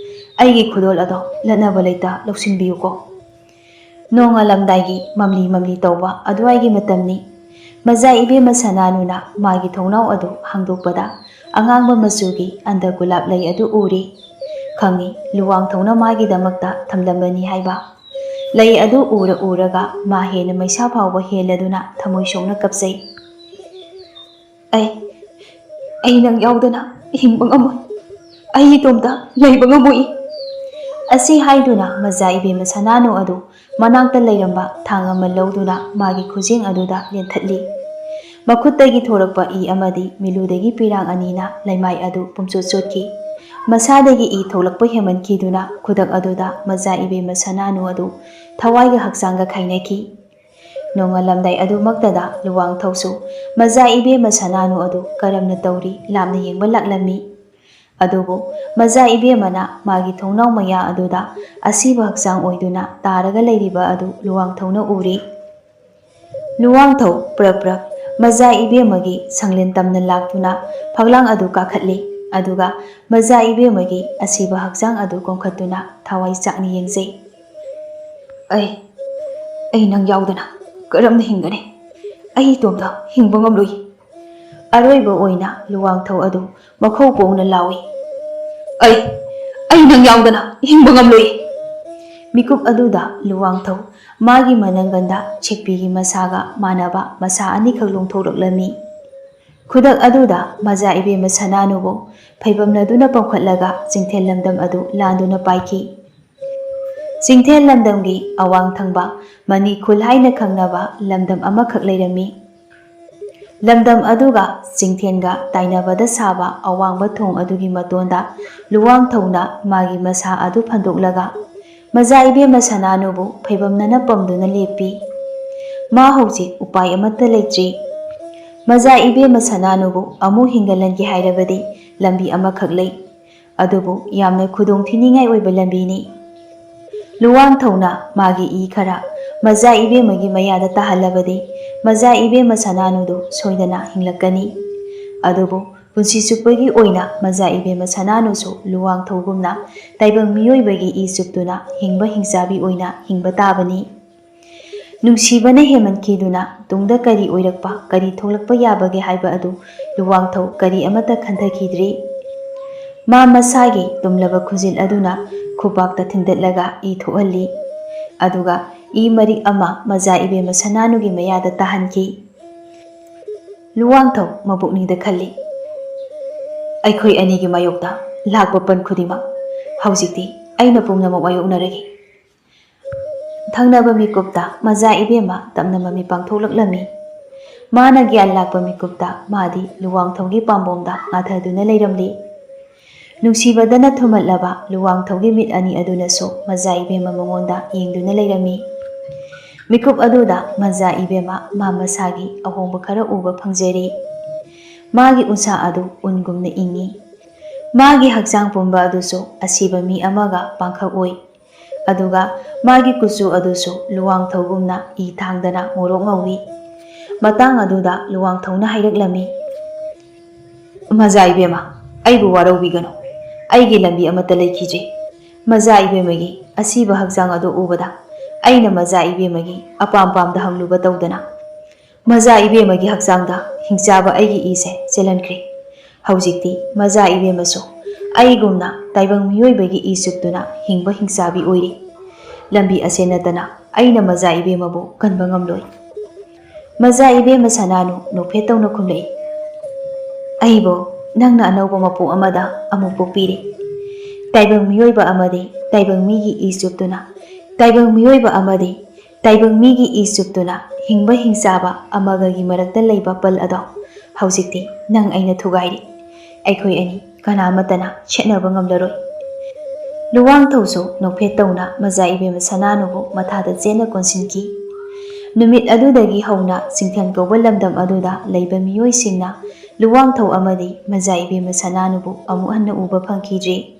[SPEAKER 1] ꯑꯩꯒꯤ ꯈꯨꯗꯣꯜ ꯑꯗꯣ ꯂꯠꯅꯕ ꯂꯩꯇ ꯂꯧꯁꯤꯟꯕꯤꯌꯨꯀꯣ꯫ ꯅꯣꯡꯉꯥꯜꯂꯝꯗꯥꯏꯒꯤ ꯃꯝꯂꯤ ꯃꯝꯂꯤ ꯇꯧꯕ ꯑꯗꯨꯋꯥꯏꯒꯤ ꯃꯇꯝꯅꯤ꯫ ꯃꯖꯥ ꯏꯕꯦꯝꯃ ꯁꯅꯥꯅꯨꯅ ꯃꯥꯒꯤ ꯊꯣꯡꯅꯥꯎ ꯑꯗꯨ ꯍꯥꯡꯗꯣꯛꯄꯗ ꯑꯉꯥꯡꯕ ꯃꯆꯨꯒꯤ ꯑꯟꯗꯔꯒꯨꯂꯥꯞ ꯂꯩ ꯑꯗꯨ ꯎꯔꯤ꯫ ꯈꯪꯏ ꯂꯨꯋꯥꯡꯊꯧꯅ ꯃꯥꯒꯤꯗꯃꯛꯇ ꯊꯝꯂꯝꯕꯅꯤ ꯍꯥꯏꯕ꯫ ꯂꯩ ꯑꯗꯨ ꯎꯔ ꯎꯔꯒ ꯃꯥ ꯍꯦꯟꯅ ꯃꯩꯁꯥ ꯐꯥꯎꯕ ꯍꯦꯜꯂꯗꯨꯅ ꯊꯃꯣꯏ ꯁꯣꯛꯅ ꯀꯞꯆꯩ꯫ ꯑꯩ ꯅꯪ ꯌꯥꯎꯗꯅ ꯍꯤꯡꯕ ꯉꯝꯃꯣꯏ꯫ ꯑꯩ ꯏꯇꯣꯝꯇ ꯂꯩꯕ ꯉꯝꯃꯣꯏ꯫ ꯑꯁꯤ ꯍꯥꯏꯗꯨꯅ ꯃꯖꯥ ꯏꯕꯦꯝꯃ ꯁꯅꯥꯅꯨ ꯑꯗꯨ ꯃꯅꯥꯛꯇ ꯂꯩꯔꯝꯕ ꯊꯥꯡ ꯑꯃ ꯂꯧꯗꯨꯅ ꯃꯥꯒꯤ ꯈꯨꯖꯦꯡ ꯑꯗꯨꯗ ꯂꯦꯟꯊꯠꯂꯤ꯫ ꯃꯈꯨꯠꯇꯒꯤ ꯊꯣꯔꯛꯄ ꯏ ꯑꯃꯗꯤ ꯃꯤꯂꯨꯗꯒꯤ ꯄꯤꯔꯥꯡ ꯑꯅꯤꯅ ꯂꯩꯃꯥꯏ ꯑꯗꯨ ꯄꯨꯝꯆꯣꯠ ꯆꯣꯠꯈꯤ꯫ ꯃꯁꯥꯗꯒꯤ ꯏ ꯊꯣꯛꯂꯛꯄ ꯍꯦꯟꯃꯟꯈꯤꯗꯨꯅ ꯈꯨꯗꯛ ꯑꯗꯨꯗ ꯃꯖꯥ ꯏꯕꯦꯝꯃ ꯁꯅꯥꯅꯨ ꯑꯗꯨ ꯊꯋꯥꯏꯒ ꯍꯛꯆꯥꯡꯒ ꯈꯥꯏꯅꯈꯤ꯫ ꯅꯣꯡꯉꯥꯜꯂꯝꯗꯥꯏ ꯑꯗꯨꯃꯛꯇꯗ ꯂꯨꯋꯥꯡꯊꯧꯁꯨ ꯃꯖꯥ ꯏꯕꯦꯝꯃ ꯁꯅꯥꯅꯨ ꯑꯗꯨ ꯀꯔꯝꯅ ꯇꯧꯔꯤ ꯂꯥꯞꯅ ꯌꯦꯡꯕ ꯂꯥꯛꯂꯝꯃꯤ꯫ ꯑꯗꯨꯕꯨ ꯃꯖꯥ ꯏꯕꯦꯝꯃꯅ ꯃꯥꯒꯤ ꯊꯣꯡꯅꯥꯎ ꯃꯌꯥ ꯑꯗꯨꯗ ꯑꯁꯤꯕ ꯍꯛꯆꯥꯡ ꯑꯣꯏꯗꯨꯅ ꯇꯥꯔꯒ ꯂꯩꯔꯤꯕ ꯑꯗꯨ ꯂꯨꯋꯥꯡꯊꯧꯅ ꯎꯔꯤ꯫ ꯂꯨꯋꯥꯡꯊꯧ ꯄ꯭ꯔꯞ ꯄ꯭ꯔꯞ ꯃꯖꯥ ꯏꯕꯦꯝꯃꯒꯤ ꯁꯪꯂꯦꯟ ꯇꯝꯅ ꯂꯥꯛꯇꯨꯅ ꯐꯛꯂꯥꯡ ꯑꯗꯨ ꯀꯥꯈꯠꯂꯤ꯫ ꯑꯗꯨꯒ ꯃꯖꯥ ꯏꯕꯦꯝꯃꯒꯤ ꯑꯁꯤꯕ ꯍꯛꯆꯥꯡ ꯑꯗꯨ ꯀꯣꯟꯈꯠꯇꯨꯅ ꯊꯋꯥꯏ ꯆꯥꯛꯅ ꯌꯦꯡꯖꯩ꯫ ꯑꯩ ꯅꯪ ꯌꯥꯎꯗꯅ ꯀꯔꯝꯅ ꯍꯤꯡꯒꯅꯤ? ꯑꯩ ꯏꯇꯣꯝꯇ ꯍꯤꯡꯕ ꯉꯝꯂꯣꯏ꯫ ꯑꯔꯣꯏꯕ ꯑꯣꯏꯅ ꯂꯨꯋꯥꯡꯊꯧ ꯑꯗꯨ ꯃꯈꯧ ꯄꯣꯡꯅ ꯂꯥꯎꯏ꯫ ꯑꯩ ꯅꯪ ꯌꯥꯎꯗꯅ ꯍꯤꯡꯕ ꯉꯝꯂꯣꯏ꯫ ꯃꯤꯀꯨꯞ ꯑꯗꯨꯗ ꯂꯨꯋꯥꯡꯊꯧ ꯃꯥꯒꯤ ꯃꯅꯪꯒꯟꯗ ꯁꯦꯛꯄꯤꯒꯤ ꯃꯁꯥꯒ ꯃꯥꯟꯅꯕ ꯃꯁꯥ ꯑꯅꯤꯈꯛ ꯂꯣꯡꯊꯣꯔꯛꯂꯝꯃꯤ꯫ ꯈꯨꯗꯛ ꯑꯗꯨꯗ ꯃꯖꯥ ꯏꯕꯦꯝꯃ ꯁꯅꯥꯅꯨꯕꯨ ꯐꯩꯕꯝꯅꯗꯨꯅ ꯄꯝꯈꯠꯂꯒ ꯆꯤꯡꯊꯦꯜ ꯂꯝꯗꯝ ꯑꯗꯨ ꯂꯥꯟꯗꯨꯅ ꯄꯥꯏꯈꯤ꯫ ꯆꯤꯡꯊꯦꯜ ꯂꯝꯗꯝꯒꯤ ꯑꯋꯥꯡ ꯊꯪꯕ ꯃꯅꯤꯈꯨꯜ ꯍꯥꯏꯅ ꯈꯪꯅꯕ ꯂꯝꯗꯝ ꯑꯃꯈꯛ ꯂꯩꯔꯝꯃꯤ꯫ ꯂꯝꯗꯝ ꯑꯗꯨꯒ ꯆꯤꯡꯊꯦꯜꯒ ꯇꯥꯏꯅꯕꯗ ꯁꯥꯕ ꯑꯋꯥꯡꯕ ꯊꯣꯡ ꯑꯗꯨꯒꯤ ꯃꯇꯣꯟꯗ ꯂꯨꯋꯥꯡꯊꯧꯅ ꯃꯥꯒꯤ ꯃꯁꯥ ꯑꯗꯨ ꯐꯟꯗꯣꯛꯂꯒ ꯃꯖꯥ ꯏꯕꯦꯝꯃ ꯁꯅꯥꯅꯨꯕꯨ ꯐꯩꯕꯝꯅꯅ ꯄꯝꯗꯨꯅ ꯂꯦꯞꯄꯤ꯫ ꯃꯥ ꯍꯧꯖꯤꯛ ꯎꯄꯥꯏ ꯑꯃꯠꯇ ꯂꯩꯇ꯭ꯔꯤ꯫ ꯃꯖꯥ ꯏꯕꯦꯝꯃ ꯁꯅꯥꯅꯨꯕꯨ ꯑꯃꯨꯛ ꯍꯤꯡꯒꯠꯍꯟꯒꯦ ꯍꯥꯏꯔꯕꯗꯤ ꯂꯝꯕꯤ ꯑꯃꯈꯛ ꯂꯩ꯫ ꯑꯗꯨꯕꯨ ꯌꯥꯝꯅ ꯈꯨꯗꯣꯡꯊꯤꯅꯤꯡꯉꯥꯏ ꯑꯣꯏꯕ ꯂꯝꯕꯤꯅꯤ꯫ ꯂꯨꯋꯥꯡꯊꯧꯅ ꯃꯥꯒꯤ ꯏ ꯈꯔ ꯃꯖꯥ ꯏꯕꯦꯝꯃꯒꯤ ꯃꯌꯥꯗ ꯇꯥꯍꯜꯂꯕꯗꯤ ꯃꯖꯥ ꯏꯕꯦꯝꯃ ꯁꯅꯥꯅꯨꯗꯨ ꯁꯣꯏꯗꯅ ꯍꯤꯡꯂꯛꯀꯅꯤ꯫ ꯑꯗꯨꯕꯨ ꯄꯨꯟꯁꯤ ꯆꯨꯞꯄꯒꯤ ꯑꯣꯏꯅ ꯃꯖꯥ ꯏꯕꯦꯝꯃ ꯁꯅꯥꯅꯨꯁꯨ ꯂꯨꯋꯥꯡꯊꯧꯒꯨꯝꯅ ꯇꯥꯏꯕꯪ ꯃꯤꯑꯣꯏꯕꯒꯤ ꯏ ꯆꯨꯞꯇꯨꯅ ꯍꯤꯡꯕ ꯍꯤꯡꯆꯥꯕꯤ ꯑꯣꯏꯅ ꯍꯤꯡꯕ ꯇꯥꯕꯅꯤ꯫ ꯅꯨꯡꯁꯤꯕꯅ ꯍꯦꯃꯟꯈꯤꯗꯨꯅ ꯇꯨꯡꯗ ꯀꯔꯤ ꯑꯣꯏꯔꯛꯄ ꯀꯔꯤ ꯊꯣꯛꯂꯛꯄ ꯌꯥꯕꯒꯦ ꯍꯥꯏꯕ ꯑꯗꯨ ꯂꯨꯋꯥꯡꯊꯧ ꯀꯔꯤ ꯑꯃꯠꯇ ꯈꯟꯊꯈꯤꯗ꯭ꯔꯤ꯫ ꯃꯥ ꯃꯁꯥꯒꯤ ꯇꯨꯝꯂꯕ ꯈꯨꯖꯤꯟ ꯑꯗꯨꯅ ꯈꯨꯄꯥꯛꯇ ꯊꯤꯟꯗꯠꯂꯒ ꯏ ꯊꯣꯛꯍꯜꯂꯤ꯫ ꯑꯗꯨꯒ ꯏ ꯃꯔꯤꯛ ꯑꯃ ꯃꯖꯥ ꯏꯕꯦꯝꯃ ꯁꯅꯥꯅꯨꯒꯤ ꯃꯌꯥꯗ ꯇꯥꯍꯟꯈꯤ꯫ ꯂꯨꯋꯥꯡꯊꯧ ꯃꯄꯨꯛꯅꯤꯡꯗ ꯈꯜꯂꯤ, ꯑꯩꯈꯣꯏ ꯑꯅꯤꯒꯤ ꯃꯥꯌꯣꯛꯇ ꯂꯥꯛꯄ ꯄꯟ ꯈꯨꯗꯤꯡꯃꯛ ꯍꯧꯖꯤꯛꯇꯤ ꯑꯩꯅ ꯄꯨꯝꯅꯃꯛ ꯃꯥꯌꯣꯛꯅꯔꯒꯦ꯫ ꯊꯪꯅꯕ ꯃꯤꯀꯨꯞꯇ ꯃꯖꯥ ꯏꯕꯦꯝꯃ ꯇꯞꯅ ꯃꯃꯤ ꯄꯥꯡꯊꯣꯛꯂꯛꯂꯝꯃꯤ꯫ ꯃꯥꯅ ꯒ꯭ꯌꯥꯟ ꯂꯥꯛꯄ ꯃꯤꯀꯨꯞꯇ ꯃꯥꯗꯤ ꯂꯨꯋꯥꯡꯊꯧꯒꯤ ꯄꯥꯝꯕꯣꯝꯗ ꯉꯥꯊꯗꯨꯅ ꯂꯩꯔꯝꯂꯤ꯫ ꯅꯨꯡꯁꯤꯕꯗꯅ ꯊꯨꯝꯍꯠꯂꯕ ꯂꯨꯋꯥꯡꯊꯧꯒꯤ ꯃꯤꯠ ꯑꯅꯤ ꯑꯗꯨꯅꯁꯨ ꯃꯖꯥ ꯏꯕꯦꯝꯃ ꯃꯉꯣꯟꯗ ꯌꯦꯡꯗꯨꯅ ꯂꯩꯔꯝꯃꯤ꯫ ꯃꯤꯀꯨꯞ ꯑꯗꯨꯗ ꯃꯖꯥ ꯏꯕꯦꯝꯃ ꯃꯥ ꯃꯁꯥꯒꯤ ꯑꯍꯣꯡꯕ ꯈꯔ ꯎꯕ ꯐꯪꯖꯔꯤ꯫ ꯃꯥꯒꯤ ꯎꯟꯁꯥ ꯑꯗꯨ ꯎꯟꯒꯨꯝꯅ ꯏꯪꯉꯤ꯫ ꯃꯥꯒꯤ ꯍꯛꯆꯥꯡ ꯄꯨꯝꯕ ꯑꯗꯨꯁꯨ ꯑꯁꯤꯕ ꯃꯤ ꯑꯃꯒ ꯄꯥꯡꯈꯛ ꯑꯣꯏ꯫ ꯑꯗꯨꯒ ꯃꯥꯒꯤ ꯀꯨꯆꯨ ꯑꯗꯨꯁꯨ ꯂꯨꯋꯥꯡꯊꯧꯒꯨꯝꯅ ꯏ ꯊꯥꯡꯗꯅ ꯉꯧꯔꯣꯛ ꯉꯧꯏ꯫ ꯃꯇꯥꯡ ꯑꯗꯨꯗ ꯂꯨꯋꯥꯡꯊꯧꯅ ꯍꯥꯏꯔꯛꯂꯝꯃꯤ, ꯃꯖꯥ ꯏꯕꯦꯝꯃ, ꯑꯩꯕꯨ ꯋꯥꯔꯧꯕꯤꯒꯅꯨ, ꯑꯩꯒꯤ ꯂꯝꯕꯤ ꯑꯃꯠꯇ ꯂꯩꯈꯤꯗ꯭ꯔꯤ꯫ ꯃꯖꯥ ꯏꯕꯦꯝꯃꯒꯤ ꯑꯁꯤꯕ ꯍꯛꯆꯥꯡ ꯑꯗꯨ ꯎꯕꯗ ꯑꯩꯅ ꯃꯖꯥ ꯏꯕꯦꯝꯃꯒꯤ ꯑꯄꯥꯝ ꯄꯥꯝꯗ ꯍꯪꯂꯨꯕ ꯇꯧꯗꯅ ꯃꯖꯥ ꯏꯕꯦꯝꯃꯒꯤ ꯍꯛꯆꯥꯡꯗ ꯍꯤꯡꯆꯥꯕ ꯑꯩꯒꯤ ꯏꯁꯦ ꯆꯦꯜꯍꯟꯈ꯭ꯔꯦ꯫ ꯍꯧꯖꯤꯛꯇꯤ ꯃꯖꯥ ꯏꯕꯦꯝꯃꯁꯨ ꯑꯩꯒꯨꯝꯅ ꯇꯥꯏꯕꯪ ꯃꯤꯑꯣꯏꯕꯒꯤ ꯏ ꯆꯨꯞꯇꯨꯅ ꯍꯤꯡꯕ ꯍꯤꯡꯆꯥꯕꯤ ꯑꯣꯏꯔꯤ꯫ ꯂꯝꯕꯤ ꯑꯁꯤ ꯅꯠꯇꯅ ꯑꯩꯅ ꯃꯖꯥ ꯏꯕꯦꯝꯃꯕꯨ ꯀꯟꯕ ꯉꯝꯂꯣꯏ꯫ ꯃꯖꯥ ꯏꯕꯦꯝꯃ ꯁꯅꯥꯅꯨ ꯅꯣꯛꯐꯦꯠ ꯇꯧꯅ ꯈꯨꯝꯂꯛꯏ, ꯑꯩꯕꯨ ꯅꯪꯅ ꯑꯅꯧꯕ ꯃꯄꯣꯛ ꯑꯃꯗ ꯑꯃꯨꯛ ꯄꯣꯛꯄꯤꯔꯤ꯫ ꯇꯥꯏꯕꯪ ꯃꯤꯑꯣꯏꯕ ꯑꯃꯗꯤ ꯇꯥꯏꯕꯪ ꯃꯤꯒꯤ ꯏ ꯆꯨꯞꯇꯨꯅ, ꯇꯥꯏꯕꯪ ꯃꯤꯑꯣꯏꯕ ꯑꯃꯗꯤ ꯇꯥꯏꯕꯪ ꯃꯤꯒꯤ ꯏ ꯆꯨꯞꯇꯨꯅ ꯍꯤꯡꯕ ꯍꯤꯡꯆꯥꯕ ꯑꯃꯒꯒꯤ ꯃꯔꯛꯇ ꯂꯩꯕ ꯄꯜ ꯑꯗꯣ ꯍꯧꯖꯤꯛꯇꯤ ꯅꯪ ꯑꯩꯅ ꯊꯨꯒꯥꯏꯔꯤ꯫ ꯑꯩꯈꯣꯏ ꯑꯅꯤ ꯀꯅꯥꯃꯠꯇꯅ ꯁꯦꯠꯅꯕ ꯉꯝꯂꯔꯣꯏ꯫ ꯂꯨꯋꯥꯡꯊꯧꯁꯨ ꯅꯣꯛꯐꯦꯠ ꯇꯧꯅ ꯃꯖꯥ ꯏꯕꯦꯝꯃ ꯁꯅꯥꯅꯨꯕꯨ ꯃꯊꯥꯗ ꯆꯦꯠꯅ ꯀꯣꯟꯁꯤꯟꯈꯤ꯫ ꯅꯨꯃꯤꯠ ꯑꯗꯨꯗꯒꯤ ꯍꯧꯅ ꯆꯤꯡꯊꯟ ꯀꯧꯕ ꯂꯝꯗꯝ ꯑꯗꯨꯗ ꯂꯩꯕ ꯃꯤꯑꯣꯏꯁꯤꯡꯅ ꯂꯨꯋꯥꯡꯊꯧ ꯑꯃꯗꯤ ꯃꯖꯥ ꯏꯕꯦꯝꯃ ꯁꯅꯥꯅꯨꯕꯨ ꯑꯃꯨꯛ ꯍꯟꯅ ꯎꯕ ꯐꯪꯈꯤꯗ꯭ꯔꯤ꯫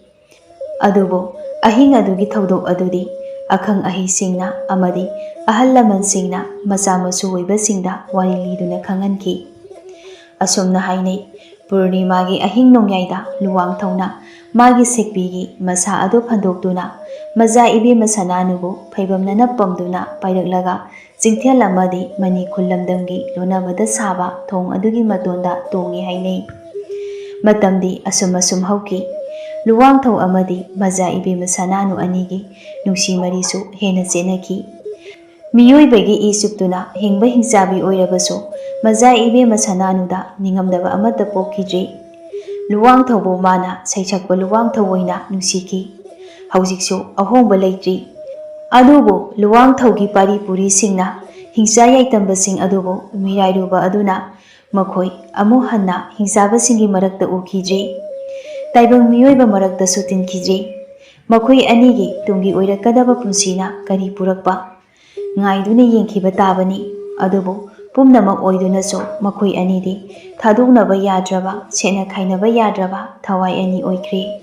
[SPEAKER 1] ꯑꯗꯨꯕꯨ ꯑꯍꯤꯡ ꯑꯗꯨꯒꯤ ꯊꯧꯗꯣꯛ ꯑꯗꯨꯗꯤ ꯑꯈꯪ ꯑꯍꯩꯁꯤꯡꯅ ꯑꯃꯗꯤ ꯑꯍꯜ ꯂꯃꯟꯁꯤꯡꯅ ꯃꯆꯥ ꯃꯁꯨ ꯑꯣꯏꯕꯁꯤꯡꯗ ꯋꯥꯔꯤ ꯂꯤꯗꯨꯅ ꯈꯪꯍꯟꯈꯤ꯫ ꯑꯁꯨꯝꯅ ꯍꯥꯏꯅꯩ, ꯄꯨꯔꯅꯤꯃꯥꯒꯤ ꯑꯍꯤꯡ ꯅꯣꯡꯌꯥꯏꯗ ꯂꯨꯋꯥꯡꯊꯧꯅ ꯃꯥꯒꯤ ꯁꯦꯛꯄꯤꯒꯤ ꯃꯁꯥ ꯑꯗꯨ ꯐꯟꯗꯣꯛꯇꯨꯅ ꯃꯖꯥ ꯏꯕꯦꯝꯃ ꯁꯅꯥꯅꯨꯕꯨ ꯐꯩꯕꯝꯅꯅ ꯄꯝꯗꯨꯅ ꯄꯥꯏꯔꯛꯂꯒ ꯆꯤꯡꯊꯦꯜ ꯑꯃꯗꯤ ꯃꯅꯤꯈꯨꯜ ꯂꯝꯗꯝꯒꯤ ꯂꯣꯟꯅꯕꯗ ꯁꯥꯕ ꯊꯣꯡ ꯑꯗꯨꯒꯤ ꯃꯇꯣꯟꯗ ꯇꯣꯡꯉꯤ ꯍꯥꯏꯅꯩ꯫ ꯃꯇꯝꯗꯤ ꯑꯁꯨꯝ ꯍꯧꯈꯤ꯫ ꯂꯨꯋꯥꯡꯊꯧ ꯑꯃꯗꯤ ꯃꯖꯥ ꯏꯕꯦꯝꯃ ꯁꯅꯥꯅꯨ ꯑꯅꯤꯒꯤ ꯅꯨꯡꯁꯤ ꯃꯔꯤꯁꯨ ꯍꯦꯟꯅ ꯆꯦꯠꯅꯈꯤ꯫ ꯃꯤꯑꯣꯏꯕꯒꯤ ꯏ ꯆꯨꯞꯇꯨꯅ ꯍꯤꯡꯕ ꯍꯤꯡꯆꯥꯕꯤ ꯑꯣꯏꯔꯕꯁꯨ ꯃꯖꯥ ꯏꯕꯦꯝꯃ ꯁꯅꯥꯅꯨꯗ ꯅꯤꯡꯉꯝꯗꯕ ꯑꯃꯠꯇ ꯄꯣꯛꯈꯤꯗ꯭ꯔꯤ꯫ ꯂꯨꯋꯥꯡꯊꯧꯕꯨ ꯃꯥꯅ ꯁꯩꯁꯛꯄ ꯂꯨꯋꯥꯡꯊꯧ ꯑꯣꯏꯅ ꯅꯨꯡꯁꯤꯈꯤ꯫ ꯍꯧꯖꯤꯛꯁꯨ ꯑꯍꯣꯡꯕ ꯂꯩꯇ꯭ꯔꯤ꯫ ꯑꯗꯨꯕꯨ ꯂꯨꯋꯥꯡꯊꯧꯒꯤ ꯄꯥꯔꯤ ꯄꯨꯔꯤꯁꯤꯡꯅ ꯍꯤꯡꯆꯥ ꯌꯥꯏꯇꯝꯕꯁꯤꯡ ꯑꯗꯨꯕꯨ ꯃꯤꯔꯥꯏꯔꯨꯕ ꯑꯗꯨꯅ ꯃꯈꯣꯏ ꯑꯃꯨꯛ ꯍꯟꯅ ꯍꯤꯡꯆꯥꯕꯁꯤꯡꯒꯤ ꯃꯔꯛꯇ ꯎꯈꯤꯗ꯭ꯔꯤ꯫ ꯇꯥꯏꯕꯪ ꯃꯤꯑꯣꯏꯕ ꯃꯔꯛꯇꯁꯨ ꯇꯤꯟꯈꯤꯗ꯭ꯔꯤ꯫ ꯃꯈꯣꯏ ꯑꯅꯤꯒꯤ ꯇꯨꯡꯒꯤ ꯑꯣꯏꯔꯛꯀꯗꯕ ꯄꯨꯟꯁꯤꯅ ꯀꯔꯤ ꯄꯨꯔꯛꯄ ꯉꯥꯏꯗꯨꯅ ꯌꯦꯡꯈꯤꯕ ꯇꯥꯕꯅꯤ꯫ ꯑꯗꯨꯕꯨ ꯄꯨꯝꯅꯃꯛ ꯑꯣꯏꯗꯨꯅꯁꯨ ꯃꯈꯣꯏ ꯑꯅꯤꯗꯤ ꯊꯥꯗꯣꯛꯅꯕ ꯌꯥꯗ꯭ꯔꯕ, ꯁꯦꯠꯅ ꯈꯥꯏꯅꯕ ꯌꯥꯗ꯭ꯔꯕ ꯊꯋꯥꯏ ꯑꯅꯤ ꯑꯣꯏꯈ꯭ꯔꯦ꯫